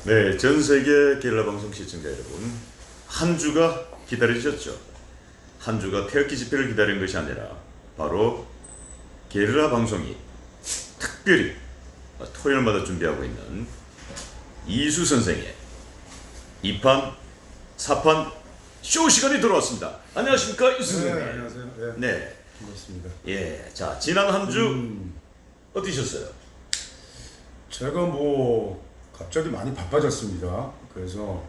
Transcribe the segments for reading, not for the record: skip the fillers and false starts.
네, 전 세계 게릴라 방송 시청자 여러분, 한 주가 기다리셨죠? 한 주가 태극기 집회를 기다린 것이 아니라 바로 게릴라 방송이 특별히 토요일마다 준비하고 있는 이수 선생의 2판, 4판 쇼 시간이 돌아왔습니다. 안녕하십니까, 이수 선생님. 네, 안녕하세요. 네. 반갑습니다. 예, 자, 지난 한 주 어떠셨어요? 제가 뭐 갑자기 많이 바빠졌습니다. 그래서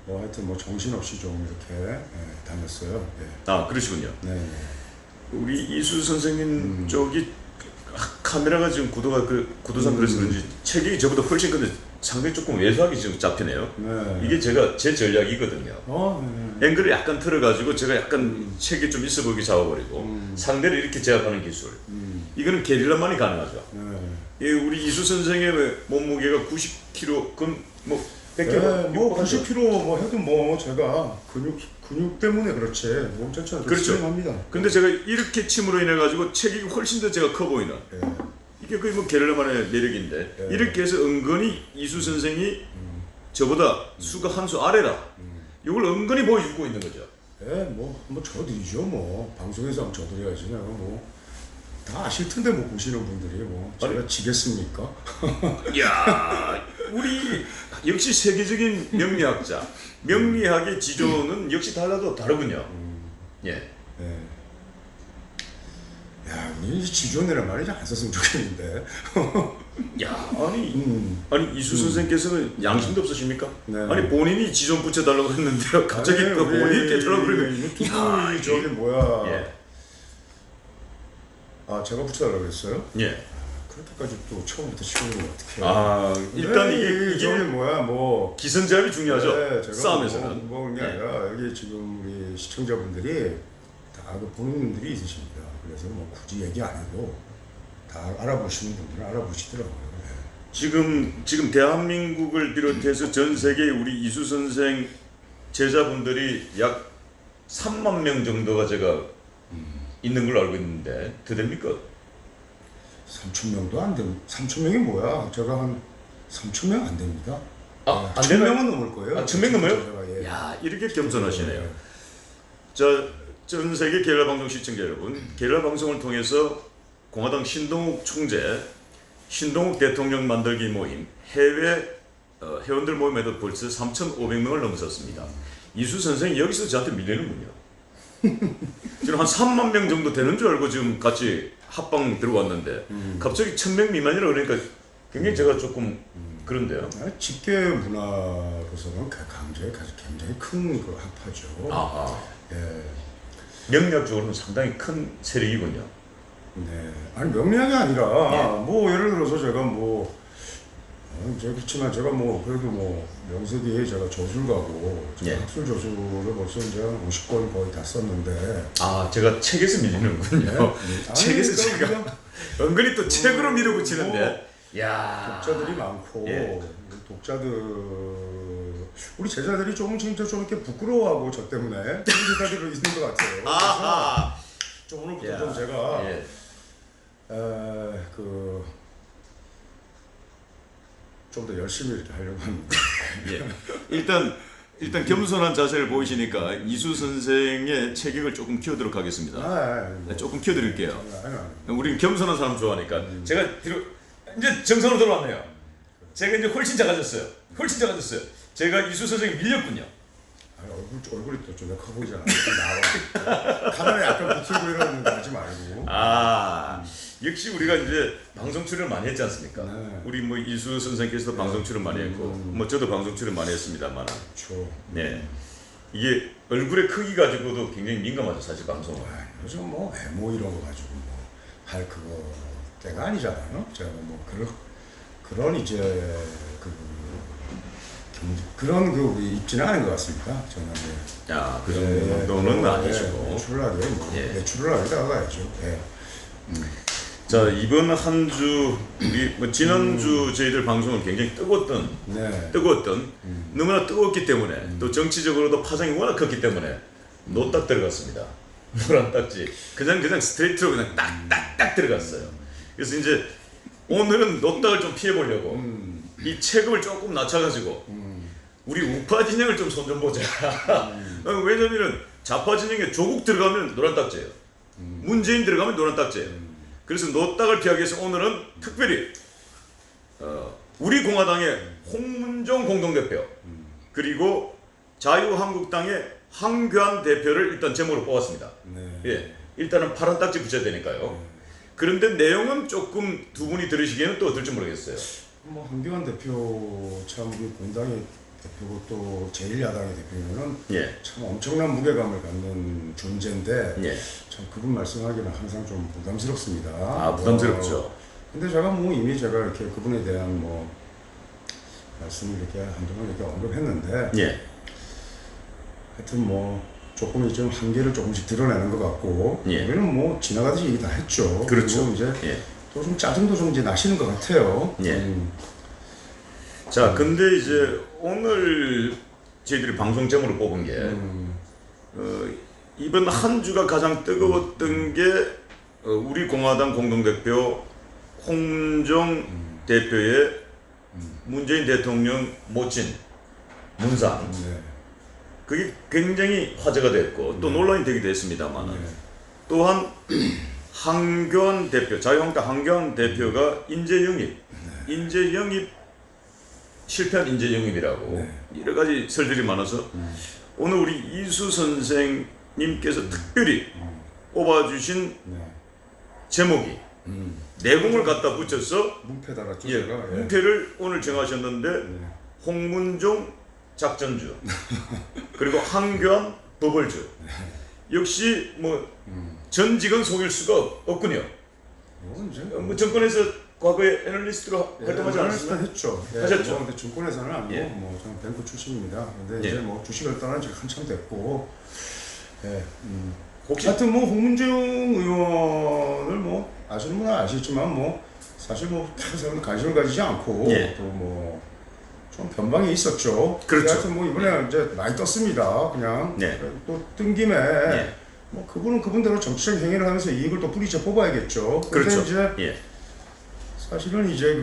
뭐 하여튼 뭐 정신없이 좀 이렇게 다녔어요. 아, 그러시군요. 네. 우리 이수 선생님 쪽이 카메라가 지금 구도상 그래서 그런지 체격이 저보다 훨씬 근데 상당히 조금 왜소하게 지금 잡히네요. 네. 이게 제 전략이거든요. 네. 앵글을 약간 틀어가지고 제가 약간 체격이 좀 있어 보이게 잡아버리고 상대를 이렇게 제압하는 기술. 이거는 게릴라만이 가능하죠. 네. 예, 우리 이수 선생의 몸무게가 90kg, 그럼 뭐 100kg, 네, 뭐 90kg 뭐 해도 뭐 제가 근육 때문에 그렇지 몸 자체는 그렇죠. 슬림합니다. 근데 제가 이렇게 침으로 인해 가지고 체격이 훨씬 더 제가 커 보이는. 네. 이게 거의 뭐 게릴라만의 매력인데 네. 이렇게 해서 은근히 이수 선생이 저보다 수가 한 수 아래라. 이걸 은근히 보여주고 있는 거죠. 네, 뭐 저들이죠. 뭐 방송에서 하면 저들이야지. 내가 뭐 다 아실 텐데 뭐 보시는 분들이 뭐 제가 지겠습니까? 이야, 우리 역시 세계적인 명리학자, 명리학의 지조는 역시 달라도 다르군요. 예. 네. 야, 우리 지존이란 말이 안 썼으면 좋겠는데. 야, 아니 이수 선생께서는 양심도 없으십니까? 네. 아니 본인이 지존 붙여달라고 했는데요. 갑자기 또 본인이 깨달라고 그러면 유튜브 저기 뭐야? 예. 아, 제가 붙여달라고 했어요? 예. 그렇게까지 또 처음부터 치우는 거 어떻게? 아, 일단 이게 저기 뭐야 뭐 기선제압이 중요하죠. 네, 제가 싸움에서는. 뭐 그런 게 아니라 여기 지금 우리 시청자분들이 다 보는 분들이 있으십니다. 그래서 뭐 굳이 얘기 안 해도 다 알아보시는 분들은 알아보시더라고요. 네. 지금 대한민국을 비롯해서 전 세계 우리 이수 선생 제자분들이 약 3만 명 정도가 제가 있는 걸로 알고 있는데 더 됩니까? 3,000명도 안 됩니다. 3,000명이 뭐야? 제가 한 3,000명 안 됩니다. 아, 안 1,000명은 넘을 거예요. 아, 1,000명 넘어요? 제가, 예. 야, 이렇게 겸손하시네요. 네. 전 세계 게릴라 방송 시청자 여러분, 게릴라 방송을 통해서 공화당 신동욱 총재, 신동욱 대통령 만들기 모임, 해외 회원들 모임에도 벌써 3,500명을 넘어섰습니다. 이수 선생이 여기서 저한테 밀리는군요. 지금 한 3만 명 정도 되는 줄 알고 지금 같이 합방 들어왔는데 갑자기 1,000명 미만이라 그러니까 굉장히 제가 조금 그런데요. 집계 문화로서는 굉장히 큰 그 학파죠. 아하. 예. 명략적으로는 상당히 큰 세력이군요. 네. 아니 명리학이 아니라 뭐 예를 들어서 제가 뭐 그렇지만 제가 뭐 그래도 뭐 명색이 제가 저술가고 제가 학술 저술을 벌써 이제 50권 거의 다 썼는데 아, 제가 책에서 밀리는군요. 네? 책에서 아니, 제가 그러니까 은근히 또 책으로 밀어붙이는데. 야, 독자들이 많고 예. 독자들 우리 제자들이 조금 진짜 좀 이렇게 부끄러워하고 저 때문에 그런 제자들이 있는 것 같아요. 아하. 그래서 좀 오늘부터 야. 좀 제가 예. 좀 더 열심히 이렇게 하려고 합니다. 예. 일단 겸손한 자세를 보이시니까 이수 선생의 체격을 조금 키워도록 하겠습니다. 뭐, 조금 키워드릴게요. 아니. 우리는 겸손한 사람 좋아하니까. 제가 뒤로 이제 정선으로 들어왔네요. 제가 이제 훨씬 작아졌어요. 제가 이수 선생이 밀렸군요. 아니, 얼굴이 또 좀 커 보이잖아. 좀 나와. 카메라 약간 붙이고 이러는 거 하지 말고. 아, 역시 우리가 이제 방송 출연을 많이 했지 않습니까? 네. 우리 뭐 이수 선생께서도 방송 출연 많이 했고, 뭐 저도 방송 출연 많이 했습니다만, 그렇죠. 네, 이게 얼굴의 크기 가지고도 굉장히 민감하죠, 사실 방송은. 요즘 뭐 외모 이런 거 가지고 뭐 할 그거 때가 아니잖아요. 제가 뭐 그런 이제 그런 우리 있지는 않은 것 같습니다. 저는 야, 그 정도는 아니시고. 매출을 하게 뭐 예. 매출을 하게 나가야죠. 예. 자, 이번 한 주 우리 뭐 지난주 저희들 방송은 굉장히 뜨거웠던 네. 너무나 뜨거웠기 때문에 또 정치적으로도 파장이 워낙 컸기 때문에 노딱 들어갔습니다. 노란 딱지 그냥 스트레이트로 그냥 딱딱딱 들어갔어요. 그래서 이제 오늘은 노딱을 좀 피해 보려고 이 체급을 조금 낮춰가지고 우리 우파 진영을 좀 손 좀 보자. 왜냐면은 좌파 진영에 조국 들어가면 노란 딱지예요. 문재인 들어가면 노란 딱지예요. 그래서 노딱을 피하기 위해서 오늘은 특별히 우리 공화당의 홍문종 공동대표 그리고 자유한국당의 황교안 대표를 일단 제목으로 뽑았습니다. 네. 예, 일단은 파란 딱지 붙여야 되니까요. 그런데 내용은 조금 두 분이 들으시기에는 또 어떨지 모르겠어요. 뭐 한교안 대표 참 우리 공당의 대표고 또 제1야당의 대표면은 예, 참 엄청난 무게감을 갖는 존재인데 예. 참 그분 말씀하기는 항상 좀 부담스럽습니다. 아, 부담스럽죠. 근데 제가 뭐 이미 제가 이렇게 그분에 대한 뭐 말씀을 이렇게 한동안 이렇게 언급했는데 예, 하여튼 뭐 조금 좀 한계를 조금씩 드러내는 것 같고 예. 우리는 뭐 지나가듯이 얘기 다 했죠. 그렇죠. 그리고 이제 예. 또 좀 짜증도 좀 이제 나시는 것 같아요. 예. 자, 근데 이제 오늘 저희들이 방송 제목으로 뽑은 게 이번 한 주가 가장 뜨거웠던 게 우리 공화당 공동대표 홍문종 대표의 문재인 대통령 모친 문상 네. 그게 굉장히 화제가 됐고 또 논란이 되기도 했습니다만 네. 또한 황교안 대표, 자유한국당 황교안 대표가 인재 영입 실패한 인재 영입이라고 여러 가지 설들이 많아서 오늘 우리 이수 선생님께서 특별히 뽑아주신 네. 제목이 내공을 갖다 붙여서 문패 달았죠. 예, 제가. 문패를 오늘 정하셨는데 네. 홍문종 작전주 그리고 황교안 버벌주 역시 뭐 전직은 속일 수가 없군요. 이건 이제 뭐 정권에서 과거에 애널리스트로 활동하지 않았습니까? 했죠. 예, 하셨죠? 뭐 근데 증권에서는 아니고 예. 뭐 저는 뱅크 출신입니다. 근데 예. 이제 뭐 주식을 떠난 지 한참 됐고, 예. 혹시 하여튼 뭐 홍문종 의원을 뭐 아시는 분은 아시겠지만 뭐 사실 뭐 평소에는 관심을 가지지 않고 예. 또 뭐 좀 변방이 있었죠. 그렇죠. 하여튼 뭐 이번에 이제 많이 떴습니다. 그냥 네. 또 뜬 김에 예. 뭐 그분은 그분대로 정치적 행위를 하면서 이익을 또 뿌리쳐 뽑아야겠죠. 근데 그렇죠. 이제 예. 사실은 이제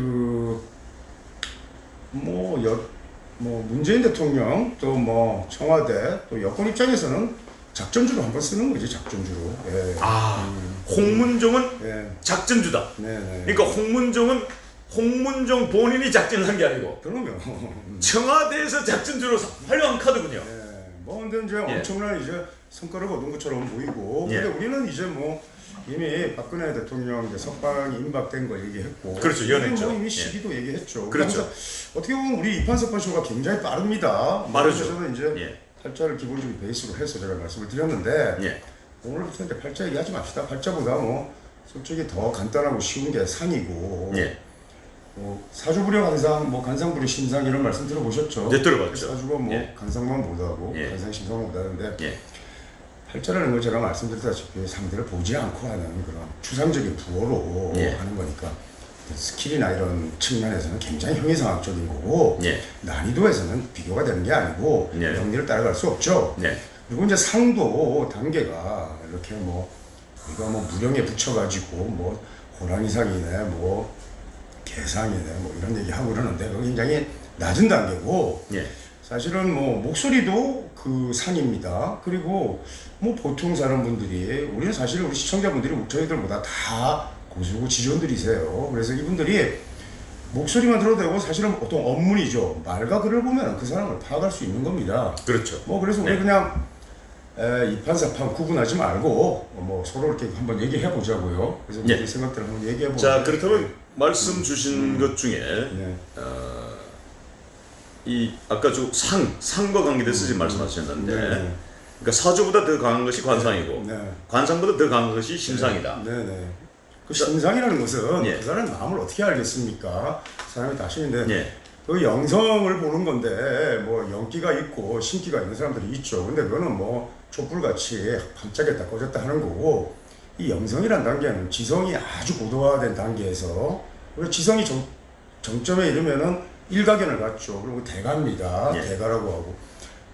뭐 문재인 대통령 또 뭐 청와대 또 여권 입장에서는 작전주로 한번 쓰는 거지 작전주로. 예. 아, 홍문종은 예. 작전주다. 네네. 그러니까 홍문종 본인이 작전을 한 게 아니고 그러면. 청와대에서 작전주로 활용한 카드군요. 예. 뭐 근데 이제 예. 엄청난 이제 성과를 거둔 것처럼 보이고. 예. 근데 우리는 이제 뭐 이미 박근혜 대통령 이제 석방이 임박된 거 얘기했고. 그렇죠, 연했죠. 뭐 이미 예. 시기도 얘기했죠. 그렇죠. 그러니까 어떻게 보면 우리 입한석판 쇼가 굉장히 빠릅니다. 빠르죠. 저는 이제 예. 팔자를 기본적으로 베이스로 해서 제가 말씀을 드렸는데 예. 오늘부터 이제 팔자 얘기하지 맙시다. 팔자보다 뭐 솔직히 더 간단하고 쉬운 게 상이고. 예. 뭐 사주부려 간상, 뭐 간상부려 심상 이런 말씀 들어보셨죠? 네, 들어봤죠. 사주가 뭐 예. 간상만 못하고 예. 간상 심상만 못하는데 예. 팔자라는 걸 제가 말씀드렸다시피 상대를 보지 않고 하는 그런 추상적인 부호로 예. 하는 거니까 스킬이나 이런 측면에서는 굉장히 형이상학적인 거고 예. 난이도에서는 비교가 되는 게 아니고 예. 정리를 따라갈 수 없죠. 네. 그리고 이제 상도 단계가 이렇게 뭐 이거 뭐 무령에 붙여가지고 뭐 호랑이상이네 뭐 개상이네 뭐 이런 얘기 하고 그러는데 그거 굉장히 낮은 단계고 예. 사실은 뭐 목소리도 그 상입니다. 그리고 뭐 보통 사람분들이 우리는 사실 우리 시청자분들이 저희들보다 다 고수고 지존들이세요. 그래서 이분들이 목소리만 들어도 되고 사실은 어떤 업문이죠. 말과 글을 보면 그 사람을 파악할 수 있는 겁니다. 그렇죠. 뭐 그래서 우리 네. 그냥 이판사판 구분하지 말고 뭐 서로 이렇게 한번 얘기해 보자고요. 그래서 예. 우리 생각들을 한번 얘기해 보자. 자, 그렇다면 말씀 주신 것 중에 네. 이 아까 상과 관계돼서 지금 말씀하셨는데 네. 그러니까 사주보다 더 강한 것이 관상이고 네. 관상보다 더 강한 것이 심상이다. 네네. 그 심상이라는 것은 예. 그 사람의 마음을 어떻게 알겠습니까? 사람이 다시는데 예. 그 영성을 보는 건데 뭐 영기가 있고 신기가 있는 사람들이 있죠. 근데 그거는 뭐 촛불같이 반짝였다 꺼졌다 하는 거고 이 영성이란 단계는 지성이 아주 고도화된 단계에서 그리고 지성이 정점에 이르면은 일가견을 갖죠. 그리고 대가입니다. 예. 대가라고 하고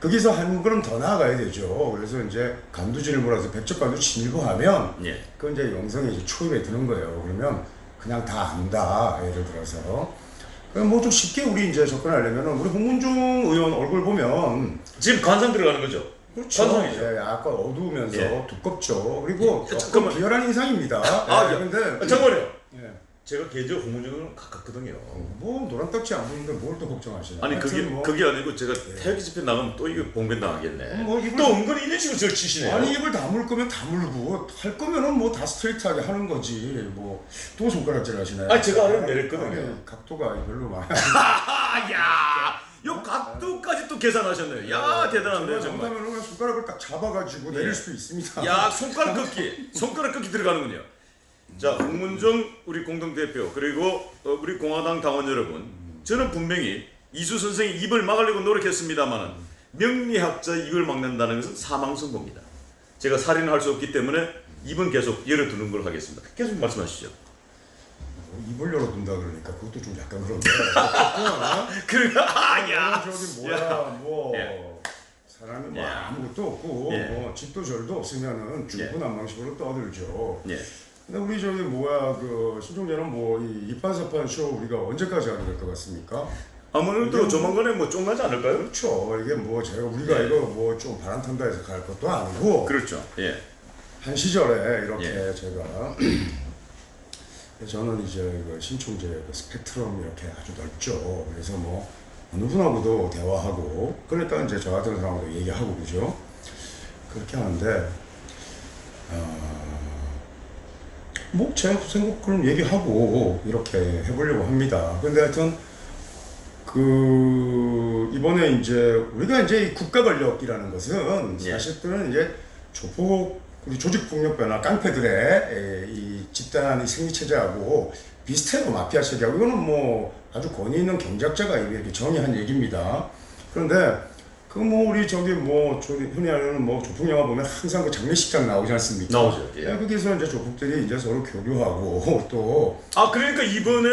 거기서 한 걸음 더 나아가야 되죠. 그래서 이제 간두진을 몰아서 백척간두 진일보하면 예. 그 이제 영성이 이제 초입에 드는 거예요. 그러면 그냥 다 안다. 예를 들어서 뭐 좀 쉽게 우리 이제 접근하려면 우리 홍문종 의원 얼굴 보면 지금 관상 들어가는 거죠? 그렇죠. 관상이죠. 예, 약간 어두우면서 예. 두껍죠. 그리고 예, 조금 잠깐만. 비열한 인상입니다. 아, 예, 야. 근데 잠깐만요. 예. 제가 개인적으로 홍문정은 가깝거든요. 뭐 노란 떡지 안 보이는데 뭘 또 걱정하시나? 아니 하여튼 그게 뭐, 그게 아니고 제가 태극기 집회 나가면 또 이거 봉변 당하겠네. 뭐 이걸- 또 은근히 이런 식으로 저를 치시네요. 아니 입을 다물 거면 다물고 할 거면은 뭐 다 스트레이트하게 하는 거지. 뭐 또 손가락질 하시네. 아니, 제가 아래로 내렸거든요. 아니, 각도가 별로 많이. 야, 요 각도까지 또 계산하셨네요. 야, 대단한데요 정말. 정말 그냥 손가락을 딱 잡아가지고 내릴 예. 수도 있습니다. 야, 손가락 꺾기 들어가는군요. 자, 홍문정 우리 공동대표 그리고 우리 공화당 당원 여러분, 저는 분명히 이수 선생이 입을 막으려고 노력했습니다만은 명리학자 입을 막는다는 것은 사망 선고입니다. 제가 살인을 할 수 없기 때문에 입은 계속 열어두는 걸 하겠습니다. 계속 말씀하시죠. 입을 열어둔다 그러니까 그것도 좀 약간 그런데. 야, 저기 뭐야 뭐 예. 사람이 뭐 예. 아무것도 없고 예. 뭐 집도 절도 없으면은 중구난방식으로 떠들죠. 예. 근데 우리 저기 뭐야 그 신종재는 뭐 이 이판사판 쇼 우리가 언제까지 하게 될 것 같습니까? 아무래도 조만간에 뭐 쫑나지 않을까요? 그렇죠. 이게 뭐 제가 우리가 예. 이거 뭐 좀 바람탄다 해서 갈 것도 아니고 그렇죠. 예. 한 시절에 이렇게 예. 제가 저는 이제 그 신총재 그 스펙트럼 이렇게 아주 넓죠. 그래서 뭐 어느 분하고도 대화하고 그러니까 이제 저 같은 사람하고 얘기하고 그죠. 그렇게 하는데 뭐 제 생각 그런 얘기하고 이렇게 해보려고 합니다. 근데 하여튼 그 이번에 이제 우리가 이제 이 국가 권력이라는 것은 예. 사실은 이제 조폭 우리 조직폭력 변화 깡패들의 이 집단 생리 체제하고 비슷해요. 마피아 체제하고 이거는 뭐 아주 권위 있는 경제학자가 이렇게 정의한 얘기입니다. 그런데 그 뭐 우리 저기 뭐 흔히 하는 뭐 조폭 영화 보면 항상 그 장례식장 나오지 않습니까? 나오죠. 예. 거기서 이제 조폭들이 이제 서로 교류하고 또 아, 그러니까 이번에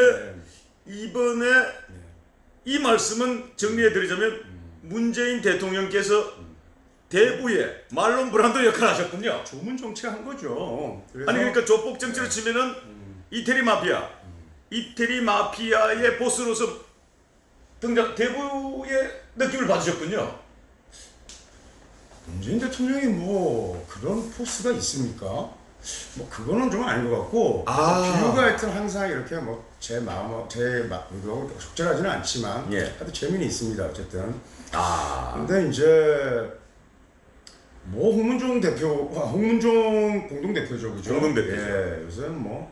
이 말씀은 정리해드리자면 문재인 대통령께서 대부의 말론 브란드 역할을 하셨군요. 조문 정치한 거죠. 그래서 아니 그러니까 조폭 정치를 치면은 이태리 마피아의 보스로서 등장 대부의 느낌을 받으셨군요. 문재인 대통령이 뭐 그런 포스가 있습니까? 뭐 그거는 좀 아닌 것 같고 비유가 하여튼 항상 이렇게 뭐 제 마음 이거 적절하지는 않지만 예. 하여튼 재미는 있습니다. 어쨌든 근데 이제 뭐 홍문종 공동 대표죠, 그죠? 공동대표죠. 예, 요새 뭐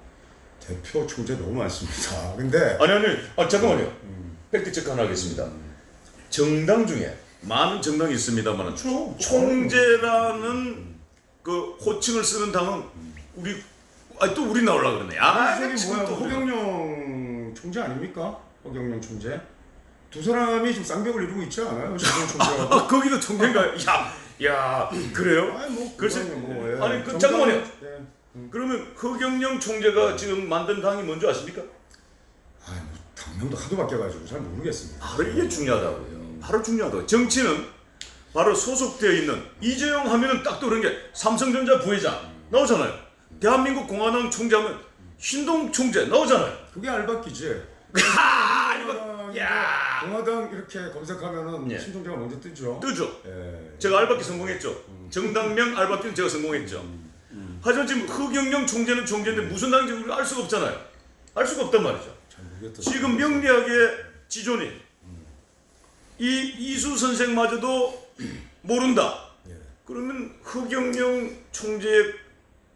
대표 총재 너무 많습니다. 근데 아니 잠깐만요. 팩트 체크 하나 하겠습니다. 정당 중에 많은 정당이 있습니다만 그렇죠. 총재라는 그 호칭을 쓰는 당은 또 우리 나오려고 그러네. 저기 지금 뭐야 또 허경영 총재 아닙니까? 허경영 총재 두 사람이 지금 쌍벽을 이루고 있지 않아요? 허경영 총재하고. 거기도 총재인가요? 야 그래요? 아니 뭐 글쎄, 그거는 뭐, 예. 아니, 그, 잠깐만요. 예. 그러면 허경영 총재가 지금 만든 당이 뭔지 아십니까? 뭐 당명도 하도 바뀌어가지고 잘 모르겠습니다. 바로 이게 중요하다고요. 바로 중요하다고. 정치는 바로 소속되어 있는 이재용 하면은 딱 떠오르는 게 삼성전자 부회장 나오잖아요. 대한민국 공화당 총재하면 신동 총재 나오잖아요. 그게 알바끼지. 야 공화당 이렇게 검색하면은 예. 신총재가 먼저 뜨죠. 뜨죠. 예. 제가 알바끼 성공했죠. 정당명 알바끼는 제가 성공했죠. 하지만 지금 허경영 총재는 총재인데 무슨 당인지 우리가 알 수가 없잖아요. 알 수가 없단 말이죠. 잘 모르겠다. 지금 명리학의 지존인 이수 선생마저도 모른다. 예. 그러면 허경영 총재의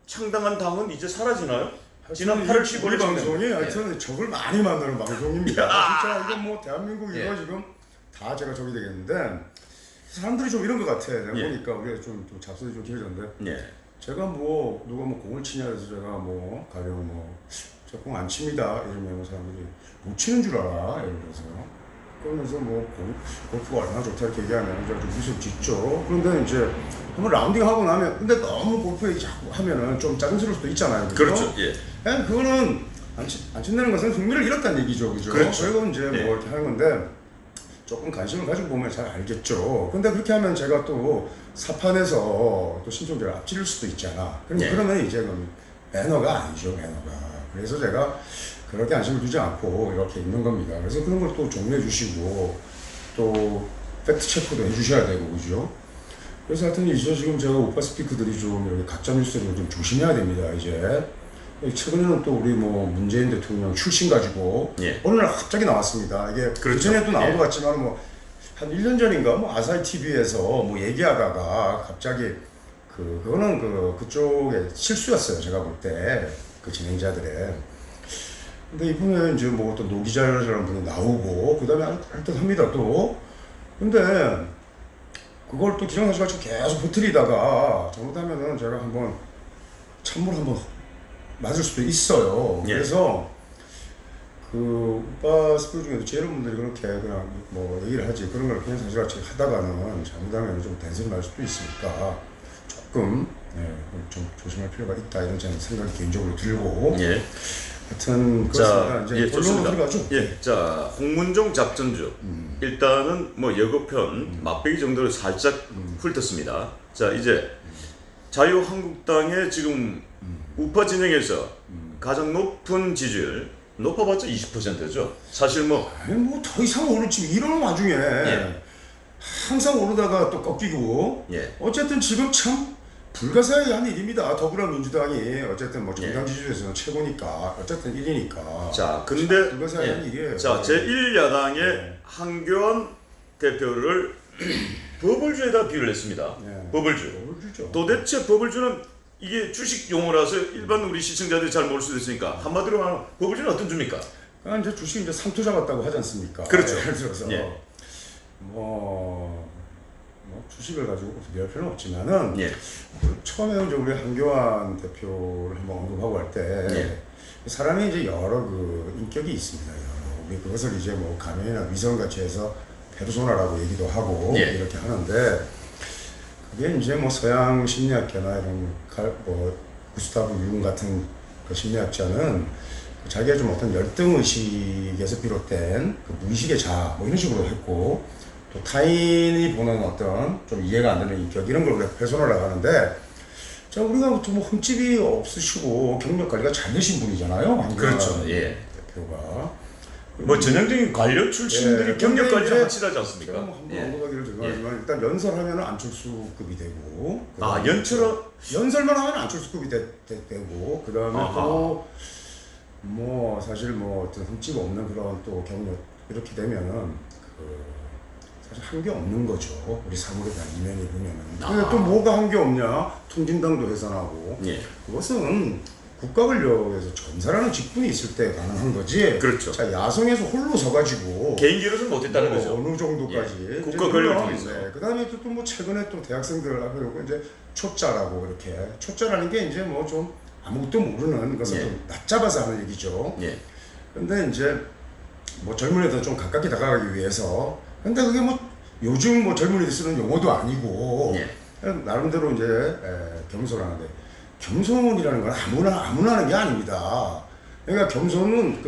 창당한 당은 이제 사라지나요? 지난 8월 15일 우리 방송이 하여튼 적을 많이 만드는 방송입니다. 진짜 이건 뭐 대한민국 이거 예. 지금 다 제가 적이 되겠는데 사람들이 좀 이런 것 같아. 내가 예. 보니까 우리가 좀 잡소리 좀 길어졌는데 예. 제가 뭐 누가 뭐 공을 치냐 해서 제가 뭐 가령 저 공 안 칩니다 이러면 사람들이 못 치는 줄 알아 예를 들어서 그러면서 뭐 골프가 얼마나 좋다 이렇게 얘기하면 이제 좀 미소 짓죠. 그런데 이제 한번 라운딩 하고 나면 근데 너무 골프 얘기 자꾸 하면은 좀 짜증스러울 수도 있잖아요. 그렇죠. 예. 그거는 안 친다는 것은 흥미를 잃었다는 얘기죠, 그죠? 그렇죠. 그리고 이제 예. 뭐 이렇게 하는 건데 조금 관심을 가지고 보면 잘 알겠죠. 근데 그렇게 하면 제가 또 사판에서 또 신종재를 앞지를 수도 있잖아. 예. 그러면 이제 그럼 매너가 아니죠, 매너가. 그래서 제가 그렇게 안심을 두지 않고 이렇게 있는 겁니다. 그래서 그런 걸 또 정리해 주시고 또 팩트 체크도 해주셔야 되고 그죠? 그래서 하여튼 이제 지금 제가 오빠 스피커들이 좀 이렇게 가짜 뉴스를 좀 조심해야 됩니다. 이제 최근에는 또 우리 뭐 문재인 대통령 출신 가지고 예. 어느 날 갑자기 나왔습니다. 이게 그렇죠. 그전에도 나온 예. 것 같지만 뭐 한 1년 전인가 뭐 아사히 TV에서 뭐 얘기하다가 갑자기 그거는 그쪽에 실수였어요. 제가 볼 때 그 진행자들의. 근데 이번에 이제 뭐 또 노기자라는 분이 나오고 그다음에 할 듯 합니다 또. 근데 그걸 또 기정사실과 계속 버티다가 잘못하면은 제가 한번 찬물 한번 맞을 수도 있어요. 예. 그래서 그 오빠 스쿨 중에도 제일 분들이 그렇게 그냥 뭐 얘기를 하지 그런 걸 그냥 사실같이 하다가는 잘못하면 좀 단순히 날 수도 있으니까 조금 좀 조심할 필요가 있다 이런 저는 생각이 개인적으로 들고 예. 하여튼 자, 그렇습니다. 이제 예, 좋습니다. 들어가죠. 예, 자, 홍문종 작전주. 일단은 뭐 예고편 맛배기 정도로 살짝 훑었습니다. 자, 이제 자유한국당의 지금 우파 진영에서 가장 높은 지지율, 높아봤자 20%죠. 사실 뭐 아니 뭐 더 이상 오르지 이런 와중에 예. 항상 오르다가 또 꺾이고 예. 어쨌든 지금 참 불가사의한 일입니다. 더불어민주당이 어쨌든 뭐 정당 지지율에서는 최고니까 어쨌든 1위니까. 자, 근데 불가사의한 일이에요. 자, 제1야당의 예. 한교안 대표를 버블주에다 비유를 했습니다. 예. 버블주. 보여주죠. 도대체 버블주는 이게 주식 용어라서 일반 우리 시청자들이 잘 모를 수도 있으니까 한마디로 말하면 버블주는 어떤 주입니까? 그러니까 이제 주식 이제 삼투자 같다고 하지 않습니까? 그렇죠. 예를 들어서 예. 뭐 주식을 가지고 비할 필요는 없지만은 예. 처음에 이제 우리 한교안 대표를 한번 언급하고 할 때 예. 사람이 이제 여러 그 인격이 있습니다. 여러. 우리 그것을 이제 뭐 가면이나 위선같이 해서 페르소나라고 얘기도 하고 예. 이렇게 하는데 그게 이제 뭐 서양 심리학자나 이런 뭐 구스타브 융 같은 그 심리학자는 자기가 좀 어떤 열등 의식에서 비롯된 그 무의식의 자아 뭐 이런 식으로 했고 또 타인이 보는 어떤 좀 이해가 안 되는 인격 이런 걸 우리가 페르소나라고 하는데 자 우리가 뭐 흠집이 없으시고 경력 관리가 잘 되신 분이잖아요. 한교안 그렇죠. 예. 대표가 뭐 전형적인 관료 출신들이 예, 경력 근데 관리를 이제 확실하지 않습니까? 제가 뭐 한번 예. 언급하기를 죄송하지만 일단 연설하면 안철수급이 되고 아, 연설만 하면 안철수급이 되고 그 다음에 아하. 또 뭐 사실 뭐 어떤 흠집 없는 그런 또 경력 이렇게 되면은 그 사실 한 게 없는 거죠. 우리 사물에 대한 이면이 보면은. 근데 또 뭐가 한 게 없냐? 통진당도 해산하고 예. 그것은 국가 권력에서 전사라는 직분이 있을 때 가능한 거지. 그렇죠. 자 야성에서 홀로 서가지고 개인기로는 못했다는 뭐 거죠. 어느 정도까지. 예. 이제 국가 권력을 물론, 통해서. 네. 그다음에 또 뭐 최근에 또 대학생들 앞에 놓고 이제 초짜라고 이렇게 초짜라는 게 이제 뭐 좀 아무것도 모르는 것을 예. 좀 낮잡아서 하는 얘기죠. 예. 근데 이제 뭐 젊은이들 좀 가깝게 다가가기 위해서. 근데 그게 뭐 요즘 뭐 젊은이들 쓰는 용어도 아니고 예. 나름대로 이제 겸손하는데 겸손이라는 건 아무나 하는 게 아닙니다. 그러니까 겸손은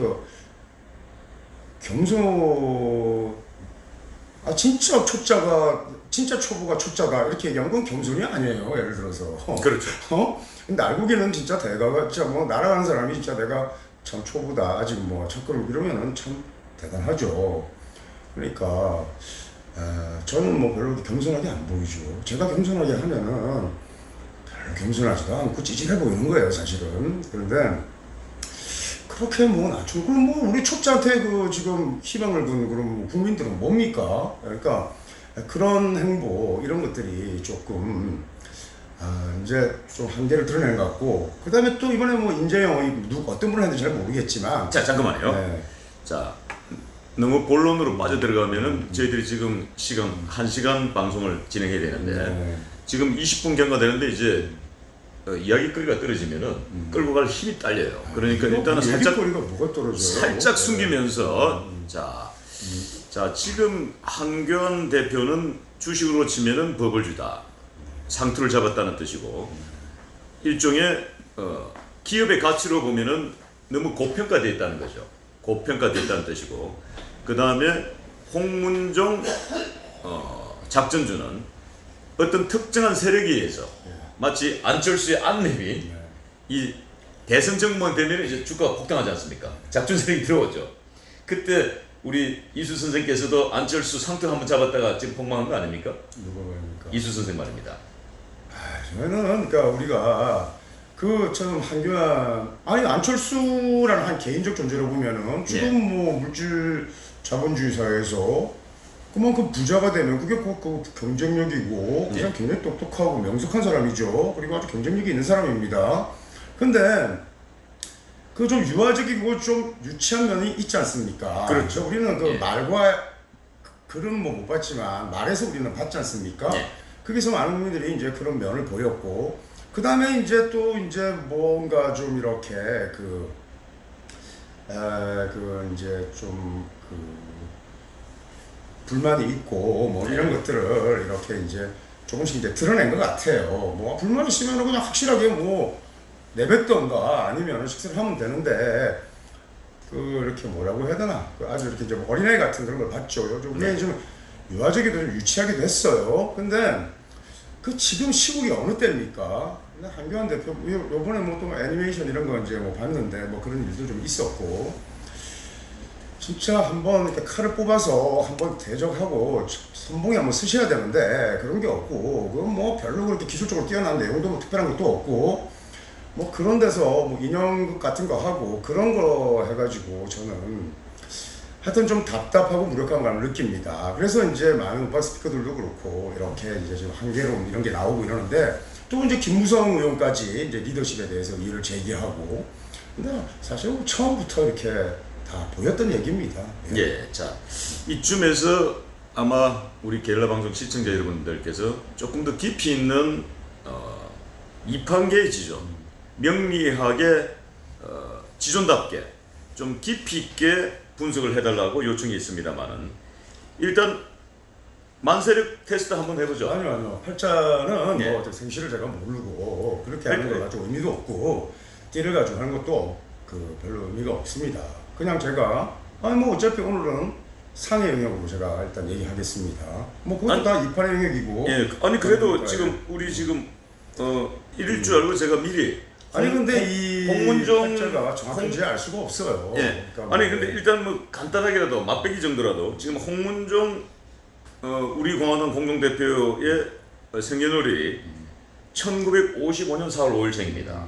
진짜 초짜가 진짜 초보가 초짜다 이렇게 얘기하는 건 겸손이 아니에요. 예를 들어서. 그렇죠. 근데 알고기는 진짜 대가가 진짜 뭐 날아가는 사람이 진짜 내가 참 초보다 아직 뭐 첫걸음 이러면은 참 대단하죠. 그러니까 저는 뭐 별로 겸손하게 안 보이죠. 제가 겸손하게 하면은 별로 겸손하지도 않고 찌질해 보이는 거예요, 사실은. 그런데 그렇게 뭐 낮추고 그럼 뭐 우리 촉자한테 그 지금 희망을 둔 그럼 국민들은 뭡니까? 그러니까 그런 행보 이런 것들이 조금 이제 좀 한계를 드러낸 것 같고 그 다음에 또 이번에 뭐 인재영 어떤 분을 했는지 잘 모르겠지만 자, 잠깐만요. 네. 자, 너무 본론으로 빠져들어가면은 저희들이 지금 시간 1시간 방송을 진행해야 되는데 네. 지금 20분 경과되는데 이제 이야기거리가 떨어지면은 끌고 갈 힘이 딸려요. 그러니까 일단은 얘기거리가 뭐가 떨어져요? 살짝 숨기면서 자 지금 한교안 대표는 주식으로 치면은 버블주다. 상투를 잡았다는 뜻이고 일종의 기업의 가치로 보면은 너무 고평가되어 있다는 거죠. 고평가되어 있다는 뜻이고 그 다음에 홍문종 작전주는 어떤 특정한 세력에 의해서 마치 안철수의 안랩이 이 대선 정부만 되면 이제 주가가 폭등하지 않습니까? 작전 세력이 들어오죠. 그때 우리 이수 선생께서도 안철수 상투 한번 잡았다가 지금 폭망한 거 아닙니까? 누가 말입니까? 이수 선생 말입니다. 저는 그러니까 우리가 그 참 한교안 아니 안철수라는 한 개인적 존재로 보면은 지금 뭐 물질 자본주의 사회에서 그만큼 부자가 되면 그게 꼭 그 경쟁력이고 그냥 굉장히 똑똑하고 명석한 사람이죠. 그리고 아주 경쟁력이 있는 사람입니다. 근데 그 좀 유아적이고 좀 유치한 면이 있지 않습니까? 그렇죠. 우리는 그 말과 글은 뭐 못 봤지만 말에서 우리는 봤지 않습니까? 거기서 많은 국민들이 이제 그런 면을 보였고, 그 다음에 이제 또 이제 뭔가 좀 이렇게 이제 좀 불만이 있고 뭐 이런 것들을 이렇게 이제 조금씩 이제 드러낸 것 같아요. 뭐 불만이 있으면 그냥 확실하게 뭐 내뱉던가 아니면 식사를 하면 되는데 이렇게 뭐라고 해야 되나 아주 이렇게 좀 어린아이 같은 그런 걸 봤죠. 요즘 좀 유아적이도 좀 유치하기도 했어요. 근데 그 지금 시국이 어느 때입니까? 한교안 대표 요번에 뭐 또 애니메이션 이런 거 이제 뭐 봤는데 뭐 그런 일도 좀 있었고, 진짜 한번 이렇게 칼을 뽑아서 한번 대적하고 선봉에 한번 쓰셔야 되는데 그런 게 없고, 그건 뭐 별로 그렇게 기술적으로 뛰어난 내용도 뭐 특별한 것도 없고, 뭐 그런 데서 뭐 인형극 같은 거 하고 그런 거 해가지고 저는 하여튼 좀 답답하고 무력한 감을 느낍니다. 그래서 이제 많은 우파 스피커들도 그렇고 이렇게 이제 지금 한계론 이런 게 나오고 이러는데, 또 이제 김무성 의원까지 이제 리더십에 대해서 이의를 제기하고, 근데 사실 처음부터 이렇게 다 보였던 얘기입니다. 예, 자 이쯤에서 아마 우리 게릴라 방송 시청자 여러분들께서 조금 더 깊이 있는 이판계의 지존, 명리학의 지존답게 좀 깊이 있게 분석을 해달라고 요청이 있습니다만은, 일단 만세력 테스트 한번 해보죠. 아니요. 팔자는 뭐 생시를 제가 모르고 그렇게 하는 걸 가지고 의미도 없고 띠를 가지고 하는 것도 별로 의미가 없습니다. 그냥 제가 뭐 어차피 오늘은 상의 영역으로 제가 일단 얘기하겠습니다. 뭐 그것도 다 이판의 영역이고. 예, 아니 그래도 지금 우리 지금 이럴 줄 알고 제가 미리 근데 이 홍문종 팔자가 정확한지 알 수가 없어요. 예. 그러니까 아니 근데 일단 뭐 간단하게라도 맛배기 정도라도 지금 홍문종 우리 공화당 공동대표의 생년월일이 1955년 4월 5일생입니다.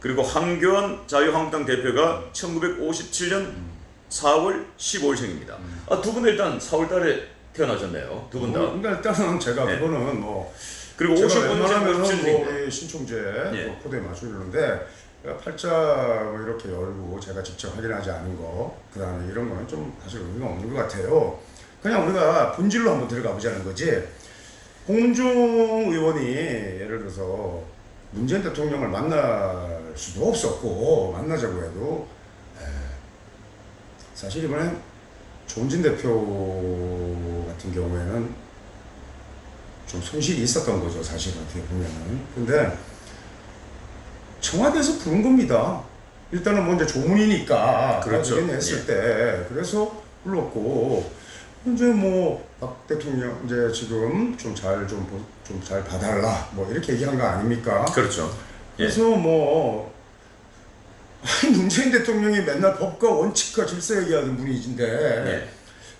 그리고 한교안 자유한국당 대표가 1957년 4월 15일생입니다. 두 분 일단 4월달에 태어나셨네요. 두 분 다. 그러니까 일단은 제가 그거는 뭐 그리고 55년생 뭐 우리 신총재 코드에 맞추는데 팔자 뭐 이렇게 열고 제가 직접 확인하지 않은 거, 그다음에 이런 거는 좀 사실 의미가 없는 것 같아요. 그냥 우리가 본질로 한번 들어가 보자는 거지. 홍문종 의원이 예를 들어서 문재인 대통령을 만날 수도 없었고, 만나자고 해도 사실 이번엔 조은진 대표 같은 경우에는 좀 손실이 있었던 거죠, 사실 어떻게 보면은. 근데 청와대에서 부른 겁니다. 일단은 뭐 이제 조문이니까 그렇죠. 했을 때 그래서 불렀고, 이제 뭐 박 대통령 이제 지금 좀 잘 봐달라 뭐 이렇게 얘기한 거 아닙니까? 그렇죠. 그래서 뭐 문재인 대통령이 맨날 법과 원칙과 질서 얘기하는 분이신데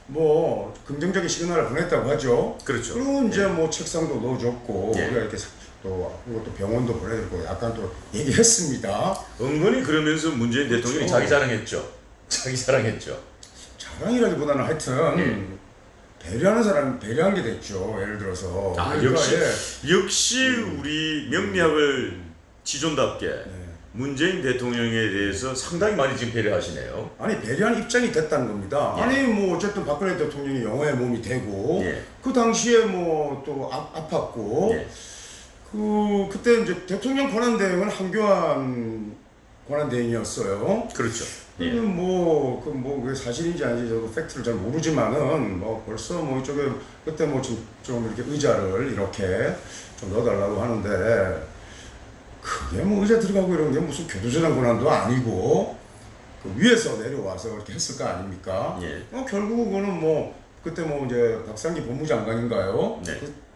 뭐 긍정적인 시그널을 보냈다고 하죠. 그렇죠. 그리고 이제 뭐 책상도 넣어줬고 우리가 이렇게 또 그리고 또 병원도 보내드리고 약간 또 얘기했습니다. 은근히 그러면서 문재인 대통령이 자기 자랑했죠. 자기 자랑했죠. 자랑이라기보다는 하여튼 배려하는 사람 배려한 게 됐죠. 예를 들어서 그러니까 역시 우리 명리학을 지존답게 문재인 대통령에 대해서 상당히 많이 지금 배려하시네요. 아니 배려한 입장이 됐다는 겁니다. 아니 뭐 어쨌든 박근혜 대통령이 영화의 몸이 되고 그 당시에 뭐 또 아팠고 그때 이제 대통령 권한대행은 한교안 권한대행이었어요. 그렇죠. 그 사실인지 아닌지 저도 팩트를 잘 모르지만은 뭐 벌써 뭐 이쪽에 그때 뭐 좀 이렇게 의자를 이렇게 좀 넣어달라고 하는데, 그게 뭐 의자 들어가고 이런 게 무슨 교도소장 권한도 아니고 그 위에서 내려와서 이렇게 했을 거 아닙니까? 결국은 뭐 그때 뭐 이제 박상기 법무장관인가요?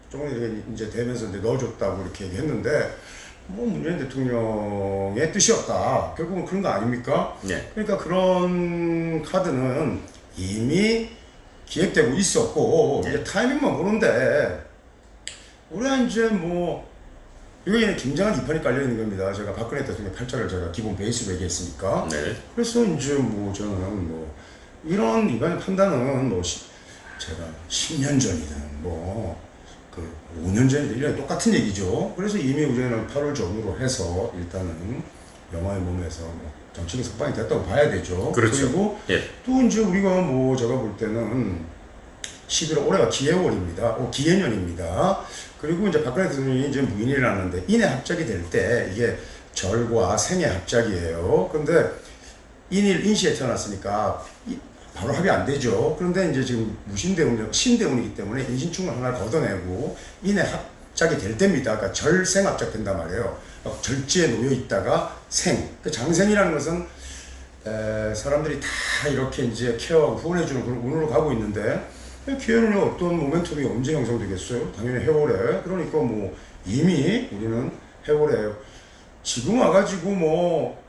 조금 이렇게 이제 되면서 이제 넣어줬다고 이렇게 얘기했는데, 뭐 문재인 대통령의 뜻이었다. 결국은 그런 거 아닙니까? 네. 그러니까 그런 카드는 이미 기획되고 있었고 네. 이제 타이밍만 보는데 우리가 이제 뭐 여기에는 굉장한 비판이 깔려 있는 겁니다. 제가 박근혜 대통령 팔자를 제가 기본 베이스로 얘기했으니까. 네. 그래서 이제 뭐 저는 뭐 이런 이번 판단은 뭐 제가 10년 전이든 뭐 그 5년 전이든 이런 똑같은 얘기죠. 그래서 이미 우리는 8월 전후로 해서 일단은 영화의 몸에서 뭐 정치적 석방이 됐다고 봐야 되죠. 그렇죠. 그리고 예. 또 이제 우리가 뭐 제가 볼 때는 11월 올해가 기해월입니다. 기해년입니다. 그리고 이제 박근혜 대통령이 이제 무인이라는데 인해 합작이 될 때 이게 절과 생의 합작이에요. 그런데 인일 인시에 태어났으니까 바로 합의 안 되죠. 그런데 이제 지금 무신대운, 신대운이기 때문에 인신충을 하나 걷어내고 인해 합작이 될 때입니다. 그러니까 절생 합작 된단 말이에요. 절지에 놓여 있다가 생. 그 장생이라는 것은 사람들이 다 이렇게 이제 케어하고 후원해주는 그런 운으로 가고 있는데 기회는 어떤 모멘텀이 언제 형성되겠어요? 당연히 해월에. 그러니까 뭐 이미 우리는 해월에 지금 와가지고 뭐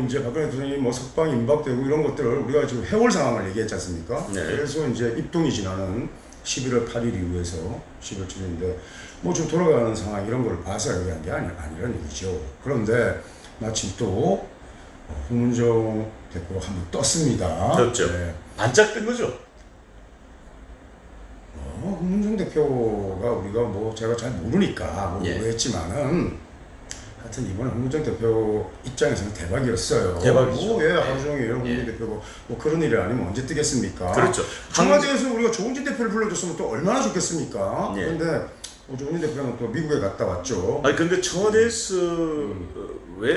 이제 박근혜 대통령이 뭐 석방 임박되고 이런 것들을 우리가 지금 해월 상황을 얘기했지 않습니까? 네. 그래서 이제 입동이 지나는 11월 8일 이후에서 11월 7일인데 뭐 좀 돌아가는 상황 이런 걸 봐서 얘기한 게 아니라는 얘기죠. 그런데 마침 또 홍문종 대표가 한번 떴습니다. 그렇죠. 네. 반짝 뜬 거죠. 홍문종 대표가 우리가 뭐 제가 잘 모르니까 뭐 예. 모르겠지만은 하여튼 이번에 홍문종 대표 입장에서는 대박이었어요. 대박이죠. 뭐, 하루 종일 홍문종 예. 대표가 뭐 그런 일이 아니면 언제 뜨겠습니까? 그렇죠. 청와대에서 우리가 조은진 대표를 불러줬으면 또 얼마나 좋겠습니까? 예. 그런데 조은진 대표는 또 미국에 갔다 왔죠. 아니 근데 청와대에서 왜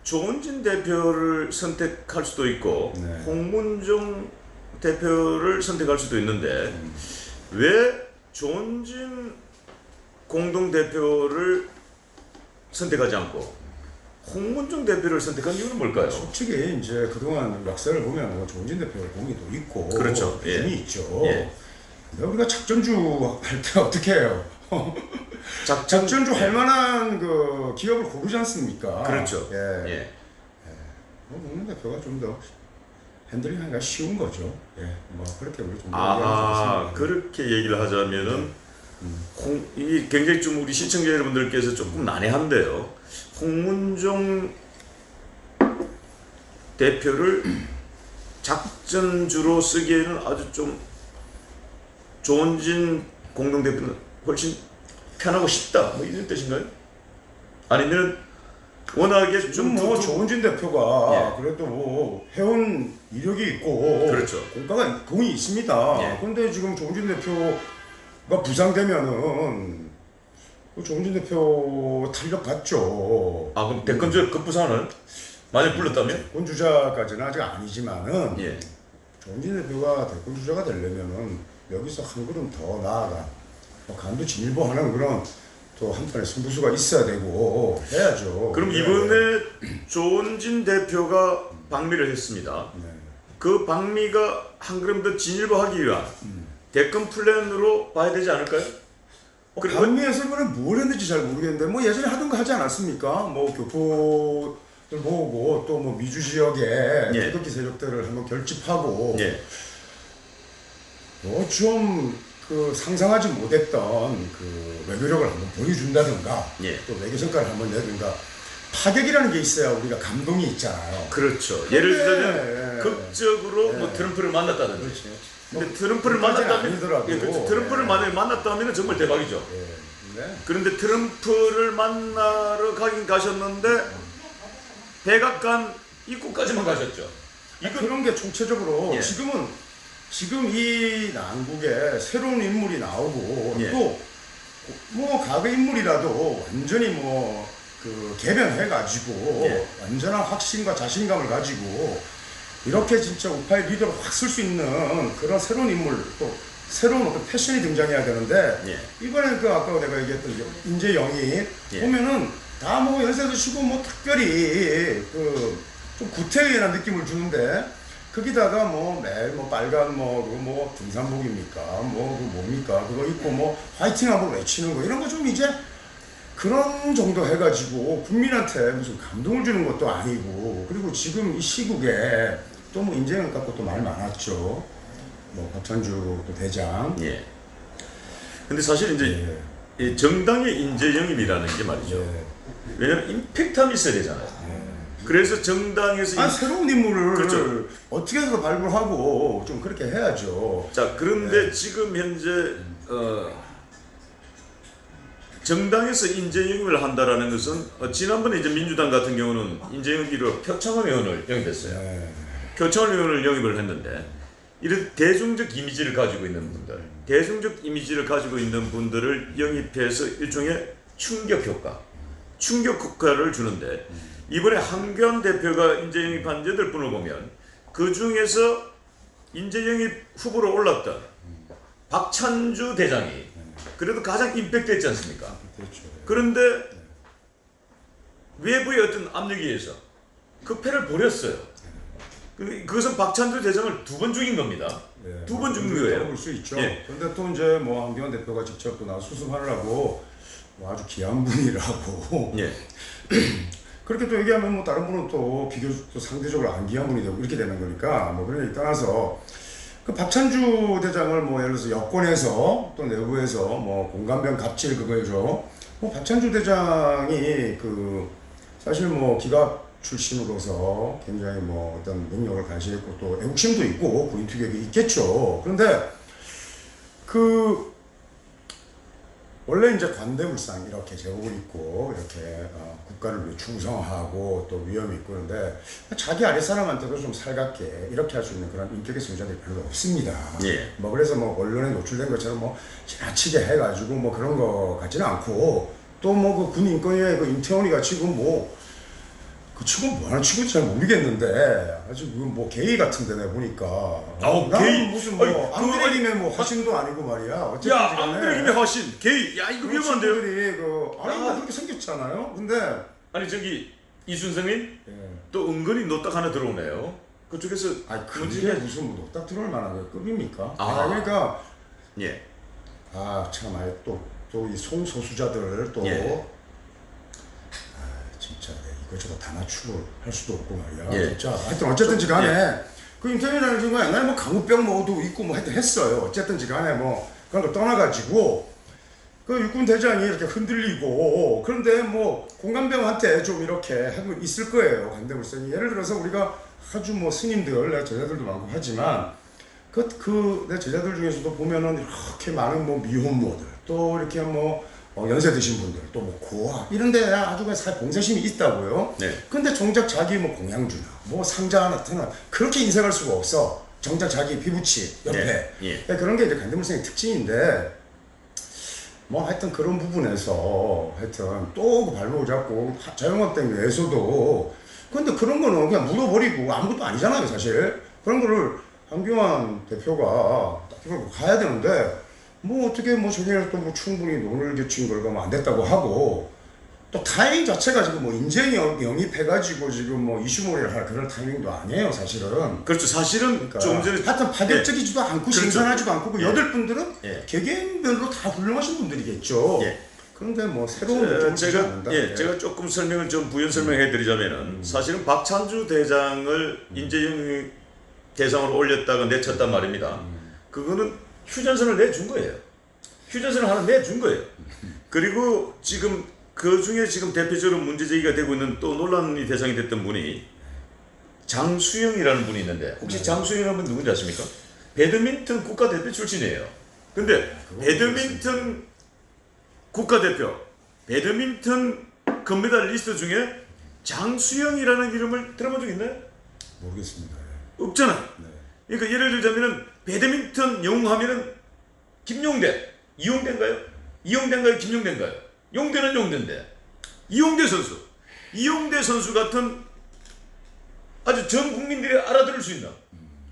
조은진 대표를 선택할 수도 있고 네. 홍문종 대표를 선택할 수도 있는데 왜 조은진 공동대표를 선택하지 않고 홍문종 대표를 선택한 이유는 뭘까요? 솔직히 이제 그동안 역사를 보면 뭐 조은진 대표의 공이 또 있고 그렇죠. 예. 힘이 있죠. 예. 근데 우리가 작전주 할 때 어떻게 해요? 작전주 예. 할 만한 그 기업을 고르지 않습니까? 그렇죠. 예. 예. 홍 대표가 좀 더 핸들링하기가 쉬운 거죠. 예. 뭐 그렇게 우리 좀 아, 얘기하면 그렇게 얘기를 하자면은 이 굉장히 좀 우리 시청자 여러분들께서 조금 난해한데요. 홍문종 대표를 작전주로 쓰기에는 아주 좀 조은진 공동대표는 훨씬 편하고 쉽다. 뭐 이런 뜻인가요? 아니면 워낙에 좀 뭐 조은진 대표가 예. 그래도 뭐 해온 이력이 있고 그렇죠. 공이 있습니다. 예. 그런데 지금 조은진 대표가 부상되면은 조은진 대표 탄력 받죠. 아 그럼 대권주자 급부상을 만약 불렀다면? 대권 주자까지는 아직 아니지만은 예. 조은진 대표가 대권 주자가 되려면은 여기서 한 걸음 더 나아가 뭐 간도 진일보하는 그런 또 한편의 승부수가 있어야 되고 해야죠. 그럼 네. 이번에 조은진 대표가 방미를 했습니다. 네. 그 방미가 한 걸음 더 진일보하기 위한 대권 플랜으로 봐야 되지 않을까요? 그리고 방미에서 이번에 뭘 했는지 잘 모르겠는데 뭐 예전에 하던 거 하지 않았습니까? 뭐 교포들 모으고 또 뭐 미주 지역에 예. 태극기 세력들을 한번 결집하고 예. 뭐 좀 그 상상하지 못했던 그 외교력을 한번 보여준다든가 예. 또 외교 성과를 한번 내든가 파격이라는 게 있어야 우리가 감동이 있잖아요. 그렇죠. 예를 들자면 예. 극적으로 뭐 예. 트럼프를 만났다든지. 그렇죠. 근데 트럼프를 그것까지는 만났다면 아니더라도. 예, 그렇죠. 트럼프를 예. 만약에 만났다면 정말 대박이죠. 예. 네. 그런데 트럼프를 만나러 가긴 가셨는데 백악관 입구까지만 가셨죠. 이거 그런 게 총체적으로 예. 지금 이 난국에 새로운 인물이 나오고 예. 또 뭐 과거 인물이라도 완전히 뭐 그 개변해가지고 예. 완전한 확신과 자신감을 가지고 이렇게 진짜 우파의 리더로 확 쓸 수 있는 그런 새로운 인물 또 새로운 어떤 패션이 등장해야 되는데 예. 이번에 그 아까 내가 얘기했던 인재영이 예. 보면은 다 뭐 연세도 치고 뭐 특별히 그 좀 구태의연한 느낌을 주는데 거기다가 뭐 매일 뭐 빨간 뭐 등산복입니까 뭐 그 뭡니까 그거 입고 뭐 화이팅 한번 외치는 거 이런 거 좀 이제 그런 정도 해가지고 국민한테 무슨 감동을 주는 것도 아니고, 그리고 지금 이 시국에 또 뭐 인재영 갖고 또 말 많았죠. 뭐 박찬주 또 대장. 예. 근데 사실 이제 이 정당의 인재 영입이라는 게 말이죠. 왜냐면 임팩트함이 있어야 되잖아요. 그래서 정당에서 새로운 인물을 그렇죠. 어떻게 해서 발굴하고 좀 그렇게 해야죠. 자, 그런데 지금 현재 정당에서 인재 영입을 한다라는 것은 지난번에 이제 민주당 같은 경우는 인재 영입으로 표창원 의원을 영입했어요. 표창원 의원을 영입을 했는데 이런 대중적 이미지를 가지고 있는 분들, 대중적 이미지를 가지고 있는 분들을 영입해서 일종의 충격 효과를 주는데, 이번에 한교안 대표가 인재 영입한 8분을 보면 그 중에서 인재 영입 후보로 올랐던 박찬주 대장이 그래도 가장 임팩트 했지 않습니까? 그런데 외부의 어떤 압력에 의해서 그 패를 버렸어요. 그것은 박찬주 대장을 2번 죽인 겁니다. 2번 죽는 거예요. 볼 수 있죠. 예. 근데 또 이제 뭐 한기환 대표가 직접 또 나 수습하느라고 뭐 아주 귀한 분이라고. 예. 그렇게 또 얘기하면 뭐 다른 분은 또 비교적 또 상대적으로 안 귀한 분이 되고 이렇게 되는 거니까, 뭐 그런 얘기 떠나서 그 박찬주 대장을 뭐 예를 들어서 여권에서 또 내부에서 뭐 공감병 갑질 그거죠. 뭐 박찬주 대장이 그 사실 뭐 기갑 출신으로서 굉장히 뭐 어떤 능력을 가지고 또 애국심도 있고 군인 투격이 있겠죠. 그런데 그 원래 이제 관대불상 이렇게 제복을 입고 이렇게 국가를 위해 충성하고 또 위험이 있고, 그런데 자기 아랫 사람한테도 좀 살갑게 이렇게 할 수 있는 그런 인격의 소유자들이 별로 없습니다. 예. 뭐 그래서 뭐 언론에 노출된 것처럼 뭐 지나치게 해가지고 뭐 그런 거 같지는 않고, 또 뭐 그 군 인권위의 그 임태원이가 지금 뭐 그 친구 뭐 하는 친구인지 잘 모르겠는데 아주 뭐 게이 같은데 내가 보니까. 게이 무슨 뭐 앙드레김의 뭐 화신도 아니고 말이야. 어쨌든 야, 앙드레김의 화신, 게이, 야 이거 위험한데요? 친구들이 아니 뭐 그렇게 생겼잖아요. 근데 아니 저기 이순성님 예. 또 은근히 노딱 하나 들어오네요. 그쪽에서 그게 무슨 뭐 노딱 들어올 만한 급입니까? 그러니까 예. 참 아예 또 이 송소수자들 또 예. 진짜 이것저것 다 맞추고 할 수도 없고 말이야. 예. 진짜 하여튼 어쨌든지 간에 그 임태현이라는 친구가 옛날에 뭐 강우병 뭐도 있고 뭐 하여튼 했어요. 어쨌든지 간에 뭐 그런 거 떠나가지고 그 육군 대장이 이렇게 흔들리고, 그런데 뭐 공감병한테 좀 이렇게 하고 있을 거예요. 관대불상이. 예를 들어서 우리가 아주 뭐 스님들, 내 제자들도 많고 하지만 내 제자들 중에서도 보면은 이렇게 많은 뭐 미혼모들, 또 이렇게 뭐 연세 드신 분들, 또 뭐 고아 이런데 아주 그냥 봉사심이 있다고요. 네. 근데 정작 자기 뭐 공양주나 뭐 상자 하나 그렇게 인색할 수가 없어. 정작 자기 피부치 옆에. 네. 예. 그런 게 이제 관대불상의 특징인데, 뭐 하여튼 그런 부분에서 하여튼 또 그 발목을 잡고 자영업된 내에서도, 근데 그런 거는 그냥 물어버리고 아무것도 아니잖아요 사실. 그런 거를 한교안 대표가 딱 가야 되는데, 뭐 어떻게 뭐 저기는 또 뭐 충분히 논을 겨친 결과가 안 됐다고 하고, 또 타이밍 자체가 지금 뭐 인재 영입해가지고 지금 뭐 이슈몰이를 할 그런 타이밍도 아니에요 사실은. 그렇죠. 사실은 그러니까 좀 전에 하여튼 파격적이지도 않고 그렇죠. 신선하지도 않고 그 예. 8분들은 예. 개개인별로 다 훌륭하신 분들이겠죠. 예. 그런데 뭐 새로운 느낌을 주지 않는다. 제가 조금 설명을 좀 부연 설명해 드리자면은 사실은 박찬주 대장을 인재 영입 대상으로 올렸다가 내쳤단 말입니다. 그거는 휴전선을 내준 거예요. 휴전선을 하나 내준 거예요. 그리고 지금 그 중에 지금 대표적으로 문제 제기가 되고 있는 또 논란이 대상이 됐던 분이 장수영이라는 분이 있는데, 혹시 장수영이라는 분 누군지 아십니까? 배드민턴 국가대표 출신이에요. 근데 배드민턴 국가대표, 배드민턴 금메달 리스트 중에 장수영이라는 이름을 들어본 적 있나요? 모르겠습니다. 없잖아요. 그러니까 예를 들자면은 배드민턴 영웅하면은 김용대, 이용대인가요? 이용대인가요? 김용대인가요? 용대는 용대인데 이용대 선수 같은 아주 전 국민들이 알아들을 수 있는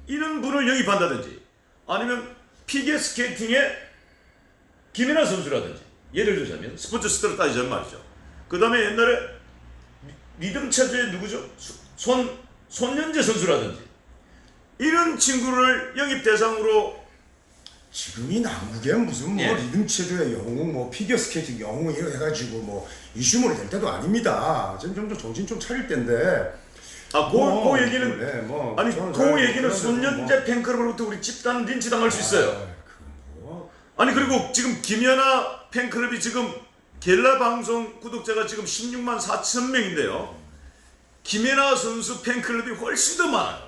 이런 분을 영입한다든지, 아니면 피겨 스케이팅의 김연아 선수라든지, 예를 들자면 스포츠 스타로 따지자면 말이죠. 그 다음에 옛날에 리듬 체조의 누구죠? 손연재 선수라든지 이런 친구를 영입 대상으로 지금이 남국에 무슨 뭐 예. 리듬체조의 영웅, 뭐 피겨스케이팅 영웅 이래 해가지고 뭐 이슈물이 될 때도 아닙니다. 지금 좀 정신 좀 차릴 때인데. 그 얘기는 네, 뭐 아니 저는 그 얘기는 그런 손연재 뭐, 팬클럽으로부터 우리 집단 린치 당할 수 있어요. 뭐, 아니 그리고 지금 김연아 팬클럽이 지금 겔라 방송 구독자가 지금 16만 4천 명인데요. 김연아 선수 팬클럽이 훨씬 더 많아요.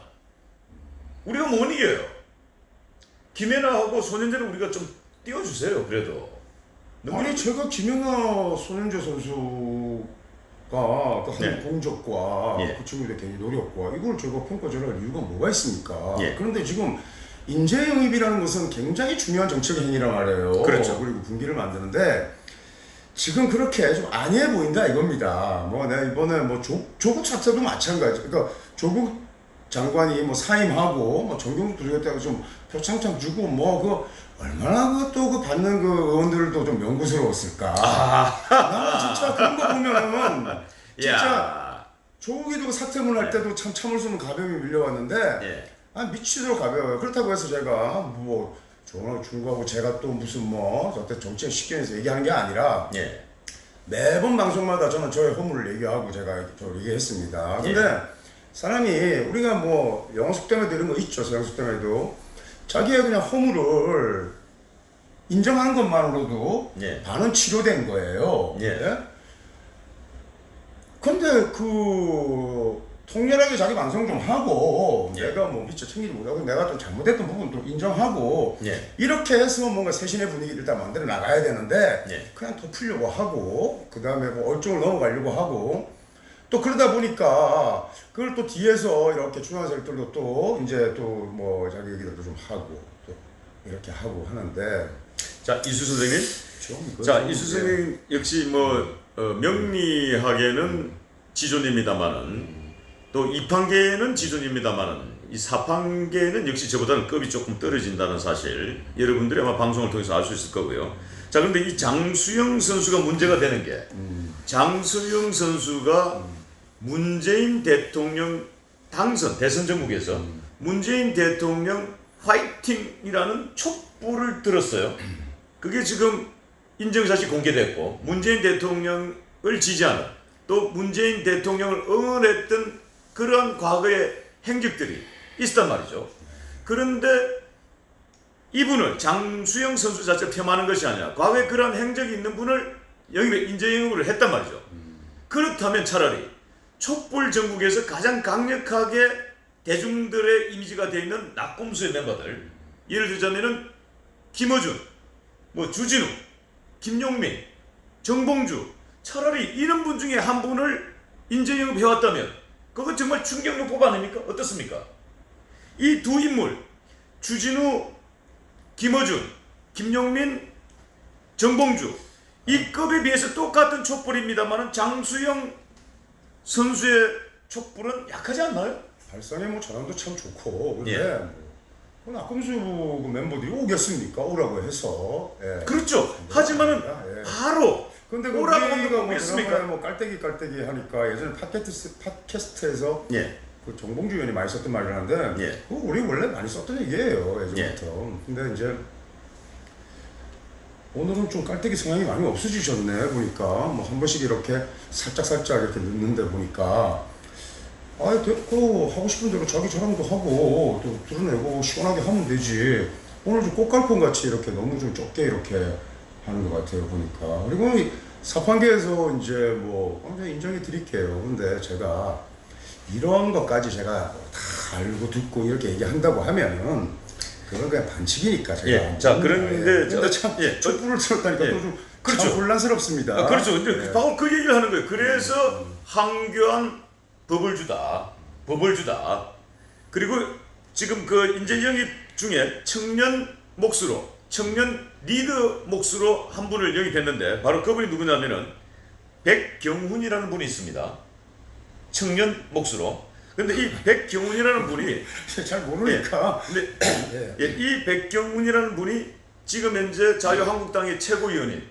우리가 못 이겨요. 김연아하고 손연재는 우리가 좀 띄워주세요. 그래도. 아니 제가 김연아 손흥재 선수가 그 네. 하는 공적과 예. 그 친구들의 개인 노력과 이걸 제가 평가절할 이유가 뭐가 있습니까? 예. 그런데 지금 인재 영입이라는 것은 굉장히 중요한 정책 행위란 말이에요. 그렇죠. 그리고 분기를 만드는데 지금 그렇게 좀 안이해 보인다 이겁니다. 뭐 내가 이번에 뭐 조국 사태도 마찬가지. 그러니까 조국 장관이 뭐 사임하고 뭐 정경수 부르겠다고 좀 표창장 주고 뭐 그 얼마나 그 받는 그 의원들도 좀 명구스러웠을까. 나는 진짜 그런 거 보면은 진짜 야. 조국이도 그 사퇴문 할 때도 참 참을 수 없는 가벼움이 밀려왔는데 예. 아 미치도록 가벼워요. 그렇다고 해서 제가 뭐 중국하고 제가 또 무슨 뭐 저때 정치에 식견에서 얘기하는 게 아니라 예. 매번 방송마다 저는 저의 허물을 얘기하고 제가 저 얘기했습니다. 근데 사람이 우리가 뭐 영어 숙대매도 이런 거 있죠. 서양 숙대매도 자기의 그냥 허물을 인정하는 것만으로도 예. 반은 치료된 거예요. 예. 네? 근데 그 통렬하게 자기 방송 좀 하고 예. 내가 뭐 미처 챙기지 못하고 내가 좀 잘못했던 부분도 인정하고 예. 이렇게 해서 뭔가 새신의 분위기를 일단 만들어 나가야 되는데 예. 그냥 덮으려고 하고 그 다음에 뭐 얼종을 넘어가려고 하고 또 그러다 보니까 그걸 또 뒤에서 이렇게 중앙 세력들도 또 이제 또 뭐 자기 얘기들도 좀 하고 또 이렇게 하고 하는데 자 이수 선생님. 좀 자 이수 선생님 역시 뭐 명리학에는 지존입니다만은 또 이판계는 지존입니다만은 이 사판계는 역시 저보다는 급이 조금 떨어진다는 사실 여러분들이 아마 방송을 통해서 알 수 있을 거고요. 자 그런데 이 장수영 선수가 문제가 되는 게 장수영 선수가 문재인 대통령 당선 대선 전국에서 문재인 대통령 화이팅이라는 촛불을 들었어요. 그게 지금 인정사실 공개됐고 문재인 대통령을 지지하는 또 문재인 대통령을 응원했던 그러한 과거의 행적들이 있었단 말이죠. 그런데 이분을 장수영 선수 자체가 폄하하는 것이 아니라 과거에 그러한 행적이 있는 분을 인재 영입을 했단 말이죠. 그렇다면 차라리 촛불 전국에서 가장 강력하게 대중들의 이미지가 되어 있는 낙곰수의 멤버들 예를 들자면은 김어준, 뭐 주진우, 김용민, 정봉주 차라리 이런 분 중에 한 분을 인재 영입해왔다면 그건 정말 충격요법 아닙니까? 어떻습니까? 이 두 인물 주진우, 김어준, 김용민, 정봉주 이 급에 비해서 똑같은 촛불입니다만 장수영 선수의 촛불은 약하지 않나요? 발상의 뭐 전환도 참 좋고 근데 예. 뭐 낙검수 그 멤버들이 오겠습니까? 오라고 해서 예. 그렇죠. 하지만은 예. 바로 근데 그 오라고 우리가 하면 뭐 오겠습니까? 드라마에 뭐 깔때기 하니까 예전에 팟캐스트에서 예. 그 정봉주 의원이 많이 썼던 말이라는데 예. 그거 우리 원래 많이 썼던 얘기예요 예전부터. 근데 이제 오늘은 좀 깔때기 성향이 많이 없어지셨네 보니까 뭐 한 번씩 이렇게 살짝 이렇게 넣는데 보니까 아 됐고 하고 싶은 대로 자기 자랑도 하고 또 드러내고 시원하게 하면 되지 오늘 좀 꽃갈콘 같이 이렇게 너무 좀 좁게 이렇게 하는 것 같아요 보니까. 그리고 이 사판계에서 이제 뭐 완전 인정해 드릴게요. 근데 제가 이런 것까지 제가 다 알고 듣고 이렇게 얘기한다고 하면은 그건 그냥 반칙이니까 제가. 예. 자 그런데 근데 참 예. 촛불을 들었다니까 예. 또 좀 그렇죠. 참 혼란스럽습니다. 그렇죠. 이제 예. 바로 그 얘기를 하는 거예요. 그래서 황교안 법을 주다. 그리고 지금 그 인재 영입 중에 청년 몫으로 청년 리더 몫으로 한 분을 영입했는데 바로 그분이 누구냐면은 백경훈이라는 분이 있습니다. 청년 몫으로. 근데 이 백경훈이라는 분이 잘 모르니까. 근데 예, 이 백경훈이라는 분이 지금 현재 자유한국당의 최고위원인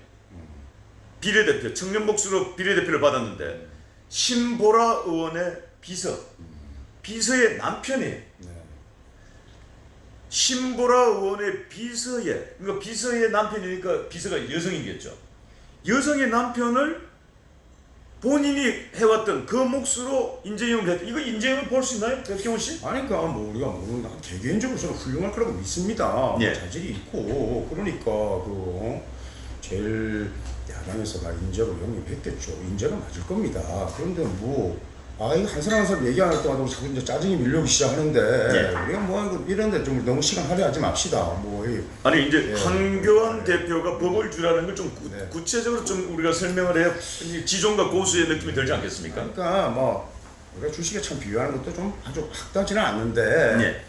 비례대표 청년 몫으로 비례대표를 받았는데 신보라 의원의 비서의 남편이 신보라 의원의 비서의, 그러니까 비서의 남편이니까 비서가 여성이겠죠. 여성의 남편을 본인이 해왔던 그 몫으로 인재영입을 했다. 이거 인재영을 볼 수 있나요, 백경원 씨? 아니 그러니까 뭐 우리가 모르는 개개인적으로 저는 훌륭할 거라고 믿습니다. 예. 자질이 있고 그러니까 제일 야당에서 나 인재로 영입했겠죠. 인재가 맞을 겁니다. 그런데 뭐 이거 한 사람 한 사람 얘기 안 할 때마다 자꾸 이제 짜증이 밀려오기 시작하는데 우리가 뭐 이런데 좀 너무 시간 할애하지 맙시다. 아니 이제 한교안 대표가 법을 주라는 걸 좀 구체적으로 좀 우리가 설명을 해야 지존과 고수의 느낌이 들지 않겠습니까? 그러니까 뭐 우리가 주식에 참 비유하는 것도 좀 아주 확다지는 않는데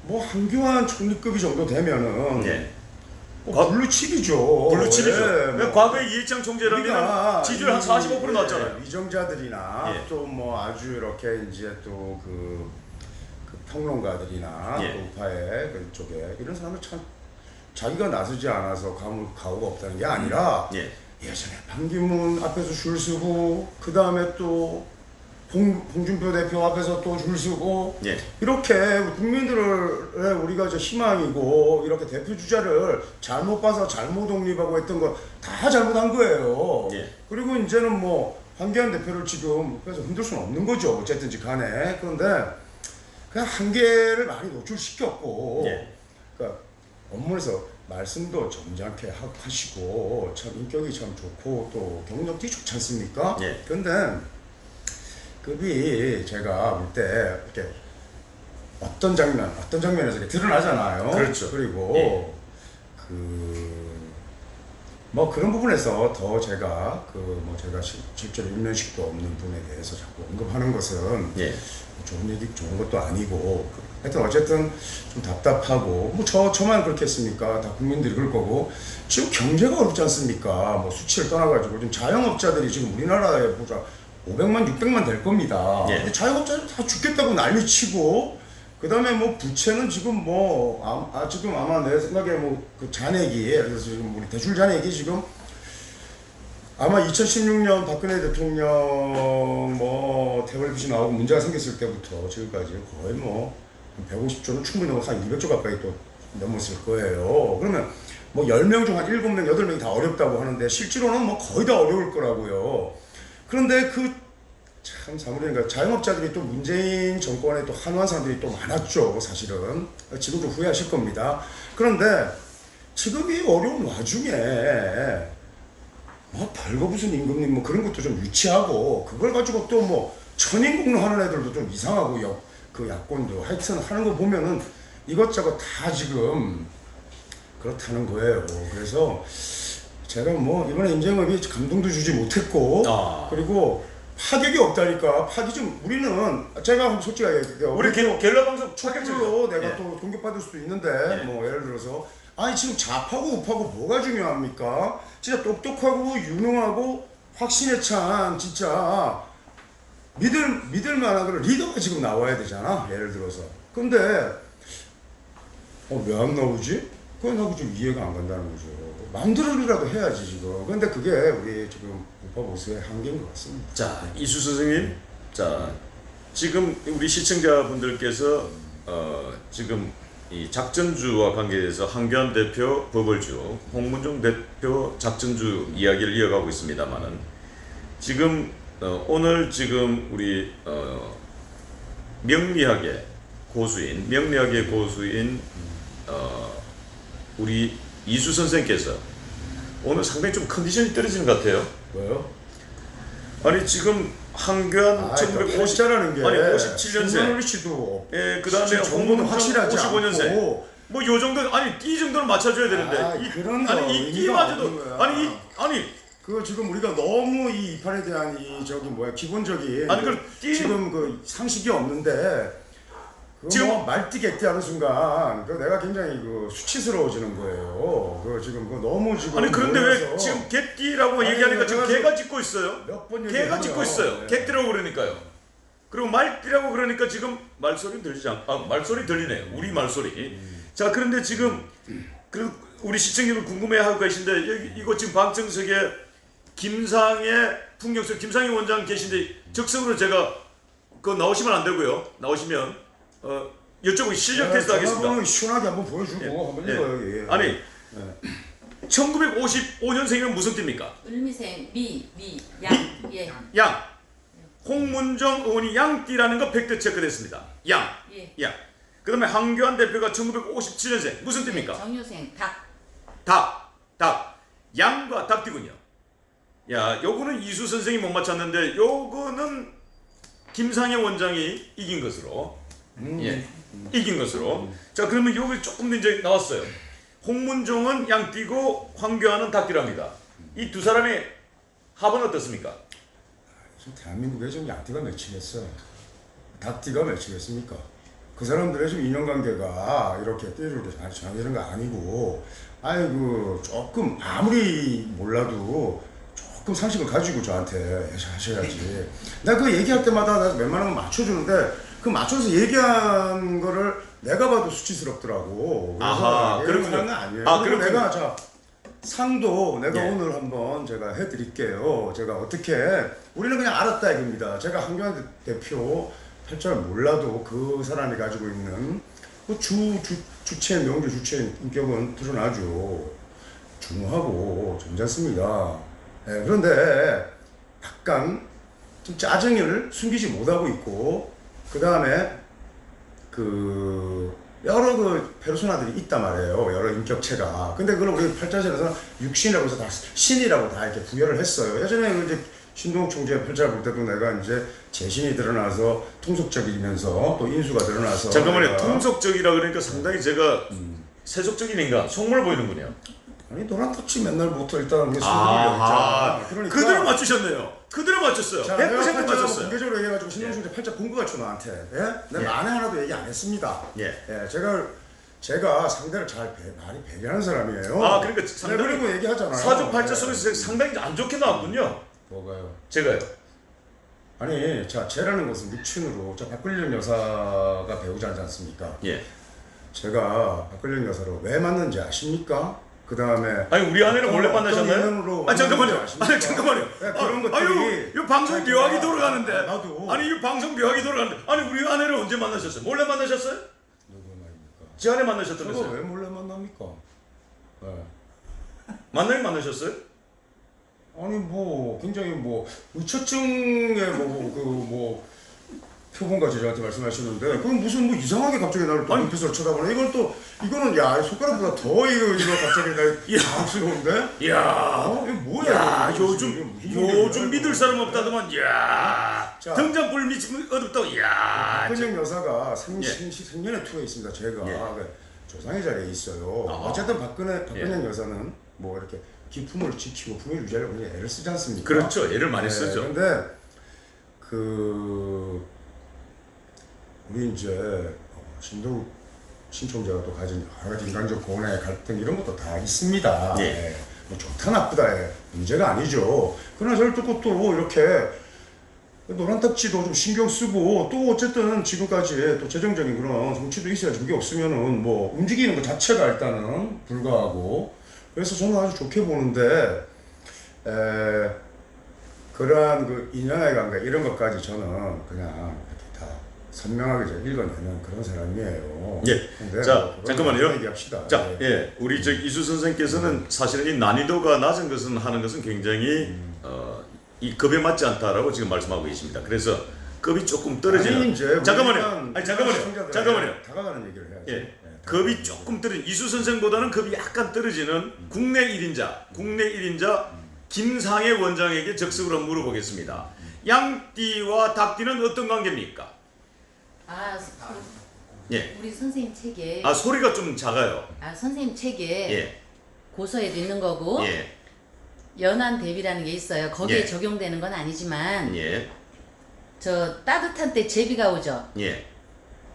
뭐 한교안 총리급이 정도 되면은 블루칩이죠. 블루칩이죠. 과거에 이해창 총재라면 지지율 한 45% 났잖아요. 위정자들이나 또 뭐 아주 이렇게 이제 또 그 평론가들이나 또 우파의 그쪽에 이런 사람은 참 자기가 나서지 않아서 가오가 없다는 게 아니라 예전에 반기문 앞에서 줄 서고 그 다음에 또 홍준표 대표 앞에서 또 줄 서고 이렇게 국민들의 우리가 이제 희망이고 이렇게 대표 주자를 잘못 봐서 잘못 독립하고 했던 거 다 잘못한 거예요. 그리고 이제는 뭐 한교안 대표를 지금 그래서 흔들 수는 없는 거죠. 어쨌든지 간에. 그런데 그냥 한계를 많이 노출시켰고 그러니까 업무에서 말씀도 점잖게 하시고 참 인격이 참 좋고 또 경력이 좋지 않습니까? 그런데 급이 제가 볼 때 이렇게 어떤 장면에서 이렇게 드러나잖아요. 그렇죠. 그리고 뭐 그런 부분에서 더 제가 제가 실제로 일면식도 없는 분에 대해서 자꾸 언급하는 것은 좋은 것도 아니고 하여튼 어쨌든 좀 답답하고 뭐 저만 그렇겠습니까? 다 국민들이 그럴 거고 지금 경제가 어렵지 않습니까? 뭐 수치를 떠나가지고 지금 자영업자들이 지금 우리나라에 보자 500만, 600만 될 겁니다. 근데 자영업자들 다 죽겠다고 난리치고 그 다음에 뭐 부채는 지금 지금 아마 내 생각에 그 잔액이 그래서 지금 우리 대출 잔액이 지금 아마 2016년 박근혜 대통령 태블릿이 나오고 문제가 생겼을 때부터 지금까지 거의 150조는 충분히 한 200조 가까이 또 넘었을 거예요. 그러면 10명 중 한 7명, 8명이 다 어렵다고 하는데 실제로는 거의 다 어려울 거라고요. 그런데 참 사무리니까 자영업자들이 또 문재인 정권에 또 한화한 사람들이 또 많았죠. 사실은 지금도 후회하실 겁니다. 그런데 지금 이 어려운 와중에 벌거벗은 임금님 그런 것도 좀 유치하고 그걸 가지고 또 천인공로 하는 애들도 좀 이상하고 그 야권도 하여튼 하는 거 보면은 이것저것 다 지금 그렇다는 거예요. 그래서 제가 이번에 임재영업이 감동도 주지 못했고 그리고 파격이 없다니까. 우리는 제가 솔직하게 우리 갤러 방송 촛불로 내가 또 공격받을 수도 있는데 예를 들어서 지금 좌파고 우파고 뭐가 중요합니까? 진짜 똑똑하고 유능하고 확신에 찬 진짜 믿을 만한 그런 리더가 지금 나와야 되잖아. 예를 들어서. 근데 왜 안 나오지? 그건 하고 좀 이해가 안 간다는 거죠. 마음대로라도 해야지 지금. 근데 그게 우리 지금 우파 보수의 한계인 것 같습니다. 자, 이수 선생님, 지금 우리 시청자분들께서 지금 이 작전주와 관계돼서 한교안 대표 법을주, 홍문종 대표 작전주 이야기를 이어가고 있습니다만은 지금 오늘 지금 우리 명리학의 고수인 우리 이수 선생께서 오늘 상당히 좀 컨디션이 떨어지는 것 같아요. 왜요? 아니 지금 한교안 1950 57년생. 신문리 씨도 그 다음에 정보는 확실하지 55년생. 않고 요 정도 이 정도는 맞춰줘야 되는데. 그런 거 이 끼마저도 아니 그 지금 우리가 너무 이 판에 대한 기본적인 지금 그 상식이 없는데 지금 말띠개띠 하는 순간 내가 굉장히 수치스러워지는 거예요. 지금 너무 지금 그런데 왜 지금 개띠라고 얘기하니까 지금 개가 짖고 있어요? 개가 짖고 있어요. 개띠라고 그러니까요. 그리고 말띠라고 그러니까 지금 말소리 들리지 말소리 들리네요. 우리 말소리. 자, 그런데 지금 우리 시청자분 궁금해하고 계신데 이거 지금 방청석에 김상의 풍경석 김상희 원장 계신데 적성으로 제가 나오시면 안 되고요. 나오시면 여쭤보기 실력 테스트 하겠습니다. 전화번호 시원하게 한번 보여주고 예. 한번 예. 읽어요. 예. 아니 1955년생이면 무슨 띠입니까? 을미생 양 예. 양. 홍문정 의원이 양띠라는 거 팩트 체크됐습니다. 양. 예. 양. 그다음에 황교안 대표가 1957년생 무슨 띠입니까? 정유생 닭. 닭. 양과 닭띠군요. 야, 요거는 이수 선생이 못 맞췄는데 요거는 김상현 원장이 이긴 것으로. 예. 이긴 것으로. 자, 그러면 요게 조금 더 이제 나왔어요. 홍문종은 양띠고 황교안은 닭띠랍니다. 이 두 사람의 합은 어떻습니까? 지금 대한민국에 지금 양띠가 맺히겠어. 닭띠가 맺히겠습니까? 그 사람들의 좀 인연관계가 이렇게 띠를 정해지는 거 아니고, 아이고 조금 아무리 몰라도 조금 상식을 가지고 저한테 하셔야지. 내가 그 얘기할 때마다 나 웬만하면 맞춰주는데 그 맞춰서 얘기한 거를 내가 봐도 수치스럽더라고. 아하, 그렇군요. 아니에요. 아, 그리고 그렇군요. 내가 상도 내가 예. 오늘 한번 제가 해드릴게요. 제가 어떻게 우리는 그냥 알았다 이겁니다. 제가 황교안 대표 팔자를 몰라도 그 사람이 가지고 있는 그 주체 명제 주체 인격은 드러나죠. 중후하고 점잖습니다. 네, 그런데 약간 좀 짜증을 숨기지 못하고 있고 그 다음에 그 여러 그 페르소나들이 있단 말이에요. 여러 인격체가. 근데 그걸 우리 팔자전에서는 육신이라고 해서 다 신이라고 다 이렇게 부여를 했어요. 예전에 그 이제 신동욱 총재 팔자 볼 때도 내가 이제 재신이 드러나서 통속적이면서 또 인수가 드러나서 잠깐만요. 내가 통속적이라 그러니까 상당히 제가 세속적인 인간, 속물 보이는군요. 아니 노란 터치 맨날부터 일단 우리 아하. 수능을 그러니까 그대로 맞추셨네요. 그대로 맞췄어요. 자, 100% 내가 팔자 맞췄어요. 공개적으로 얘기해가지고 신동욱 총재 팔자 공부 가르쳐 나한테. 예? 내가 예. 만에 하나도 얘기 안 했습니다. 예. 예, 제가 상대를 잘 많이 배려하는 사람이에요. 아, 그러니까 네, 상당히 그리고 얘기하잖아요. 사주 팔자 네. 속에서 상당히 안 좋게 나왔군요. 뭐가요? 제가요. 아니, 자, 쟤라는 것은 육친으로, 자, 박근련 여사가 배우자지 않습니까? 예. 제가 박근련 여사를 왜 만났는지 아십니까? 그 다음에 아니 우리 아내를 몰래 만나셨나요? 아 잠깐만요. 아십니까? 아니 잠깐만요. 네, 그런 것들이 아유, 이 방송 자기가- 묘하게 돌아가는데. 나도 아니 이 방송 묘하게 돌아가는데. 아니 우리 아내를 언제 만나셨어요? 몰래 만나셨어요? 누구 말입니까? 제 아내 저거 만나셨다면서요? 왜 몰래 만납니까? 네. 만나긴 만나셨어요? 아니 뭐 굉장히 뭐 의처증의 뭐 표본같이 저한테 말씀하시는데 그건 무슨 뭐 이상하게 갑자기 나를 또 눈빛으로 쳐다보네. 이거는 야 손가락보다 더 이거 갑자기 나 당스러운데. 이야. 이거 뭐야? 야 이거 요즘 이게 무슨 요즘 일이야, 믿을 이거. 사람 없다더만. 이야. 자. 등잔불 미치면 어둡다고. 이야. 박근영 여사가 예. 생년의 투에 있습니다. 제가 예. 그 조상의 자리에 있어요. 아하. 어쨌든 박근영 여사는 뭐 이렇게 기품을 지키고 품위를 유지하려고 굉장히 애를 쓰지 않습니까? 그렇죠. 애를 많이 네, 쓰죠. 근데 우리 이제 신동욱 신총재가 또 가진 여러 가지 인간적 고뇌, 갈등 이런 것도 다 있습니다. 예. 네. 뭐 좋다 나쁘다의 문제가 아니죠. 그러나 저를 듣고 또 이렇게 노란 딱지도 좀 신경 쓰고 또 어쨌든 지금까지 또 재정적인 그런 성취도 있어야지. 그게 없으면은 뭐 움직이는 것 자체가 일단은 불가하고 그래서 저는 아주 좋게 보는데 그러한 그 인연의 관계 이런 것까지 저는 그냥 이렇게 다 선명하게 제가 읽어내는 그런 사람이에요. 예. 근데 자, 뭐 그런 잠깐만요. 거 얘기합시다. 자, 예, 우리 저 이수 선생께서는 사실은 이 난이도가 낮은 것은 하는 것은 굉장히 이 급에 맞지 않다라고 지금 말씀하고 계십니다. 그래서 급이 조금 떨어지는. 아니, 이제 잠깐만요. 우리가 잠깐만요. 다가가는 얘기를 해야지. 예, 네, 급이 조금 떨어진 이수 선생보다는 급이 약간 떨어지는 국내 1인자 김상혜 원장에게 적극으로 물어보겠습니다. 양띠와 닭띠는 어떤 관계입니까? 예. 우리 선생님 책에 아 소리가 좀 작아요. 선생님 책에 예, 고서에도 있는 거고 예, 연한 대비라는 게 있어요. 거기에 예. 적용되는 건 아니지만 예, 저 따뜻한 때 제비가 오죠. 예,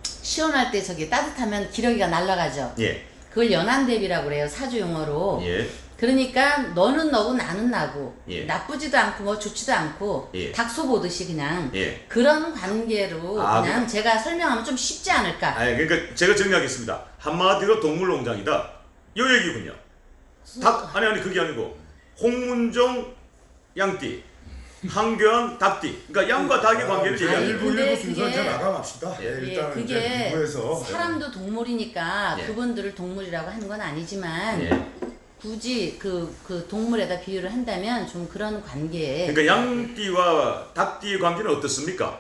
시원할 때 저기 따뜻하면 기러기가 날아가죠. 예, 그걸 연한 대비라고 그래요. 사주 용어로. 예. 그러니까 너는 너고 나는 나고 예. 나쁘지도 않고 뭐 좋지도 않고 예. 닭소 보듯이 그냥 예. 그런 관계로 아, 그냥 제가 설명하면 좀 쉽지 않을까. 아, 그러니까 제가 정리하겠습니다. 한마디로 동물농장이다. 요 얘기군요. 닭 아니 그게 아니고 홍문종 양띠 한교안, 닭띠. 그러니까 양과 닭의 관계를 아니, 얘기하는 일부 근데 순서 이제 그게- 나가갑시다. 예. 일단은 그게 이제 2부에서 사람도 동물이니까 예. 그분들을 동물이라고 하는 건 아니지만 예. 굳이 그 동물에다 비유를 한다면 좀 그런 관계에 그러니까 양띠와 닭띠의 관계는 어떻습니까?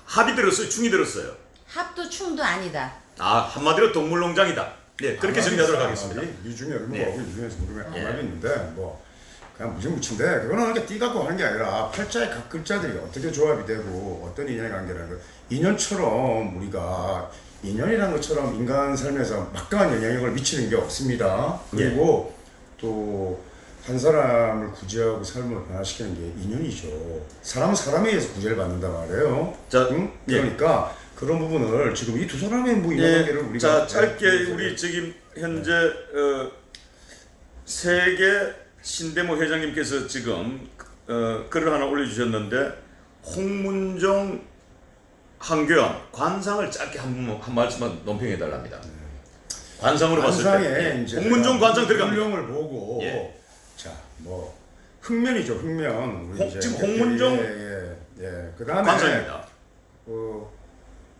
합이 들었어요? 충이 들었어요? 합도 충도 아니다. 아, 한마디로 동물농장이다. 네, 그렇게 정리하도록 하겠습니다. 이 중에 얼마가 예. 이 중에서 모르면 예. 아마도 있는데 뭐 그냥 무정무친데 그거는 그렇게 띠 갖고 하는 게 아니라 팔자의 각 글자들이 어떻게 조합이 되고 어떤 인연의 관계라는 거. 인연처럼 우리가 인연이라는 것처럼 인간 삶에서 막강한 영향력을 미치는 게 없습니다. 그리고 또 한 사람을 구제하고 삶을 변화시키는 게 인연이죠. 사람은 사람에 의해서 구제를 받는단 말이에요. 자, 응? 예. 그러니까 그런 부분을 지금 이 두 사람의 뭐 인연관계를 우리가 자, 짧게 우리 지금 현재 세계 신대모 회장님께서 지금 글을 하나 올려주셨는데 홍문종 한교안 관상을 짧게 한 말씀만 논평해 달랍니다. 관상으로 봤을 때 관상에 이제 홍문종 관상 들어갑니다. 을 보고 예. 자 뭐 흑면이죠 흑면 우리 이제 지금 홍문종 그다음에 관상입니다.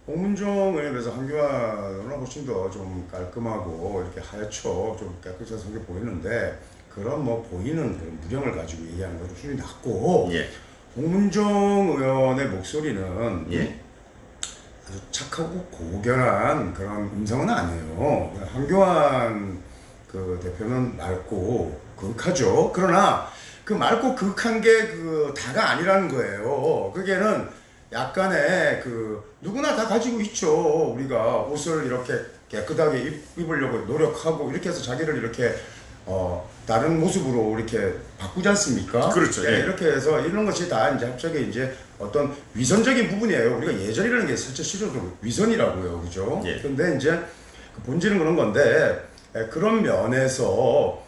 홍문종에 비해서 한교안은 훨씬 더 좀 깔끔하고 이렇게 하얗죠 좀 깨끗한 성격 보이는데 그런 뭐 보이는 그런 무령을 가지고 얘기하는 것도 수준이 낮고 예. 홍문종 의원의 목소리는 예. 아주 착하고 고견한 그런 음성은 아니에요. 한교안 그 대표는 맑고 그윽하죠. 그러나 그 맑고 그윽한 게 그 다가 아니라는 거예요. 그게는 약간의 그 누구나 다 가지고 있죠. 우리가 옷을 이렇게 깨끗하게 입으려고 노력하고 이렇게 해서 자기를 이렇게 다른 모습으로 이렇게 바꾸지 않습니까? 그렇죠. 네, 예. 이렇게 해서 이런 것이 다 이제 합작에 이제 어떤 위선적인 부분이에요. 우리가 예절이라는 게 실제 실제로 위선이라고요, 그죠? 예. 근데 이제 그 본질은 그런 건데 그런 면에서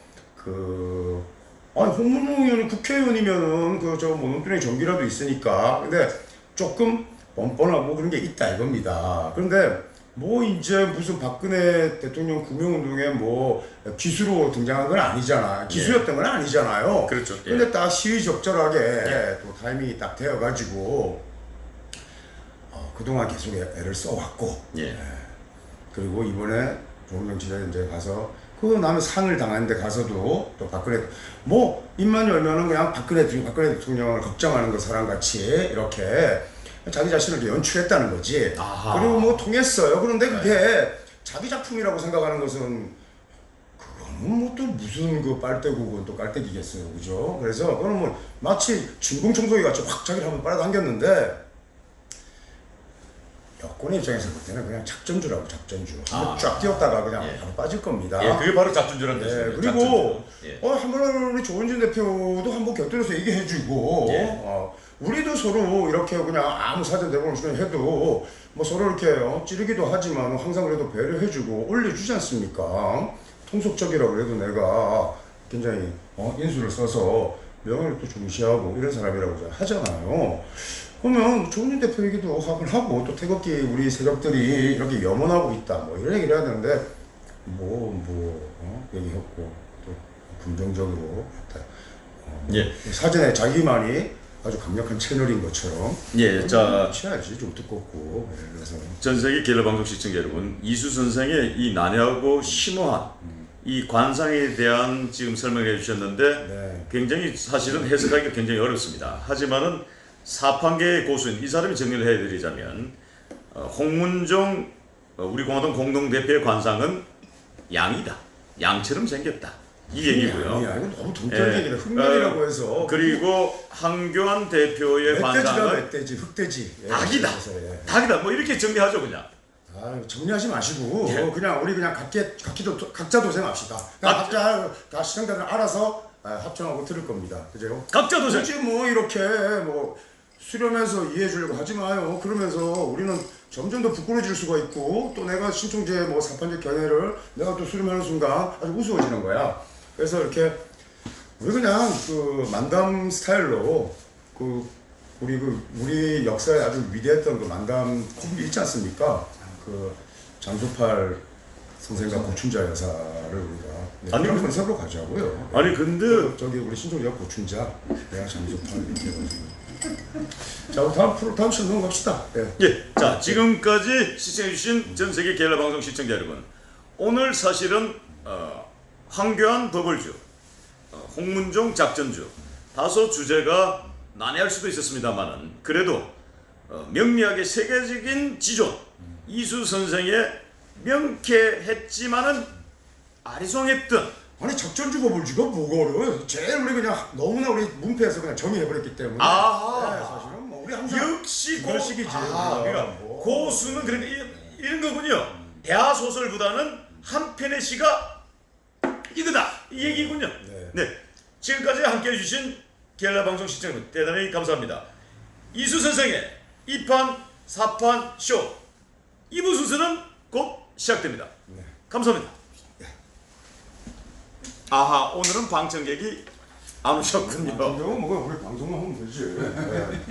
홍문종 의원이 국회의원이면은 그저 모노토의 정기라도 있으니까 근데 조금 뻔뻔하고 그런 게 있다 이겁니다. 그런데 뭐 이제 무슨 박근혜 대통령 구명운동에 뭐 기수로 등장한 건 아니잖아. 기수였던 건 아니잖아요. 그렇죠. 예. 근데 딱 시의적절하게 또 타이밍이 딱 되어가지고 그동안 계속 애를 써왔고 예. 그리고 이번에 조은정 지사에 이제 가서 그 다음에 상을 당하는데 가서도 또 박근혜 뭐 입만 열면은 그냥 박근혜 대통령을 걱정하는 그 사람같이 이렇게 자기 자신을 연출했다는 거지. 아하. 그리고 뭐 통했어요. 그런데 그게 자기 작품이라고 생각하는 것은 그거는 뭐 또 무슨 그 빨대국은 또 깔때기겠어요, 그죠? 그래서 그거는 뭐 마치 진공청소기 같이 확 자기를 한번 빨아당겼는데 여권의 입장에서 볼 때는 그냥 작전주라고 작전주. 한번 쫙 뛰었다가 그냥 예. 바로 빠질 겁니다. 예, 그게 바로 작전주라는 예, 뜻입니다. 그리고 작전주. 예. 한번 우리 조은진 대표도 한번 곁들여서 얘기해주고 예. 우리도 서로 이렇게 그냥 아무 사전 대본을 그냥 해도 뭐 서로 이렇게 찌르기도 하지만 항상 그래도 배려해주고 올려주지 않습니까? 통속적이라고 해도 내가 굉장히 인수를 써서 명예를 또 중시하고 이런 사람이라고 하잖아요. 그러면 조은진 대표 얘기도 하고 또 태극기 우리 세력들이 이렇게 염원하고 있다 뭐 이런 얘기를 해야 되는데 얘기했고 또 긍정적으로 예. 사전에 자기만이 아주 강력한 채널인 것처럼 예, 자, 취해야지 좀 두껍고 그래서 전 세계 갤럽방송 시청자 여러분, 이수 선생의 이 난해하고 심오한 이 관상에 대한 지금 설명해 주셨는데 네. 굉장히 사실은 해석하기가 굉장히 어렵습니다. 하지만은 사판계의 고수인 이 사람이 정리를 해드리자면 홍문종 우리 공화당 공동대표의 관상은 양이다. 양처럼 생겼다. 이 얘기고요. 아니야 이거 너무 동떨 얘기다. 흑면이라고 해서 그리고 한교안 대표의 멧돼지다 관상은 멧돼지 흑돼지 닭이다. 그래서, 예. 닭이다. 뭐 이렇게 정리하죠 그냥. 정리하지 마시고 예. 그냥 우리 그냥 각자 도생합시다. 각자 다 시청자들 알아서 합청하고 들을 겁니다. 그죠? 각자 도생. 굳이 뭐 이렇게 뭐 수렴해서 이해해 주려고 하지 마요. 그러면서 우리는 점점 더 부끄러워질 수가 있고 또 내가 신청제 뭐 사판적 견해를 내가 또 수렴하는 순간 아주 우스워지는 거야. 그래서 이렇게 우리 그냥 그 만담 스타일로 우리 역사에 아주 위대했던 그 만담 코믹 있지 않습니까? 그 장소팔 선생과 고춘자 여사를 우리가 아니, 그런 컨셉으로 가자고요. 아니 근데 저기 우리 신종이가 고춘자, 내가 장소팔 이렇게 해가지고 자, 다음 시간 넘어갑시다. 예. 예, 자 지금까지 시청해주신 전 세계 게릴라 방송 시청자 여러분, 오늘 사실은 황교안 버벌주, 홍문종 작전주, 다소 주제가 난해할 수도 있었습니다만은 그래도 명리학의 세계적인 지존 이수 선생의 명쾌했지만은 아리송했던 아니 작전주 버블주가 뭐가 어려워요? 제일 우리 그냥 너무나 우리 문패에서 그냥 정의해버렸기 때문에. 아하. 네, 사실은 뭐 우리 항상 역시 이걸식이지. 그러니까 고수는 그러니까 이런 거군요. 대하 소설보다는 한 편의 시가 이거다 이 얘기군요. 네. 지금까지 함께해 주신 게릴라 방송 시청자 여러분 대단히 감사합니다. 이수 선생의 2판 4판 쇼 2부 순서는 곧 시작됩니다. 감사합니다. 아하, 오늘은 방청객이 안 오셨군요. 방송은 뭐 우리 방송만 하면 되지. 네.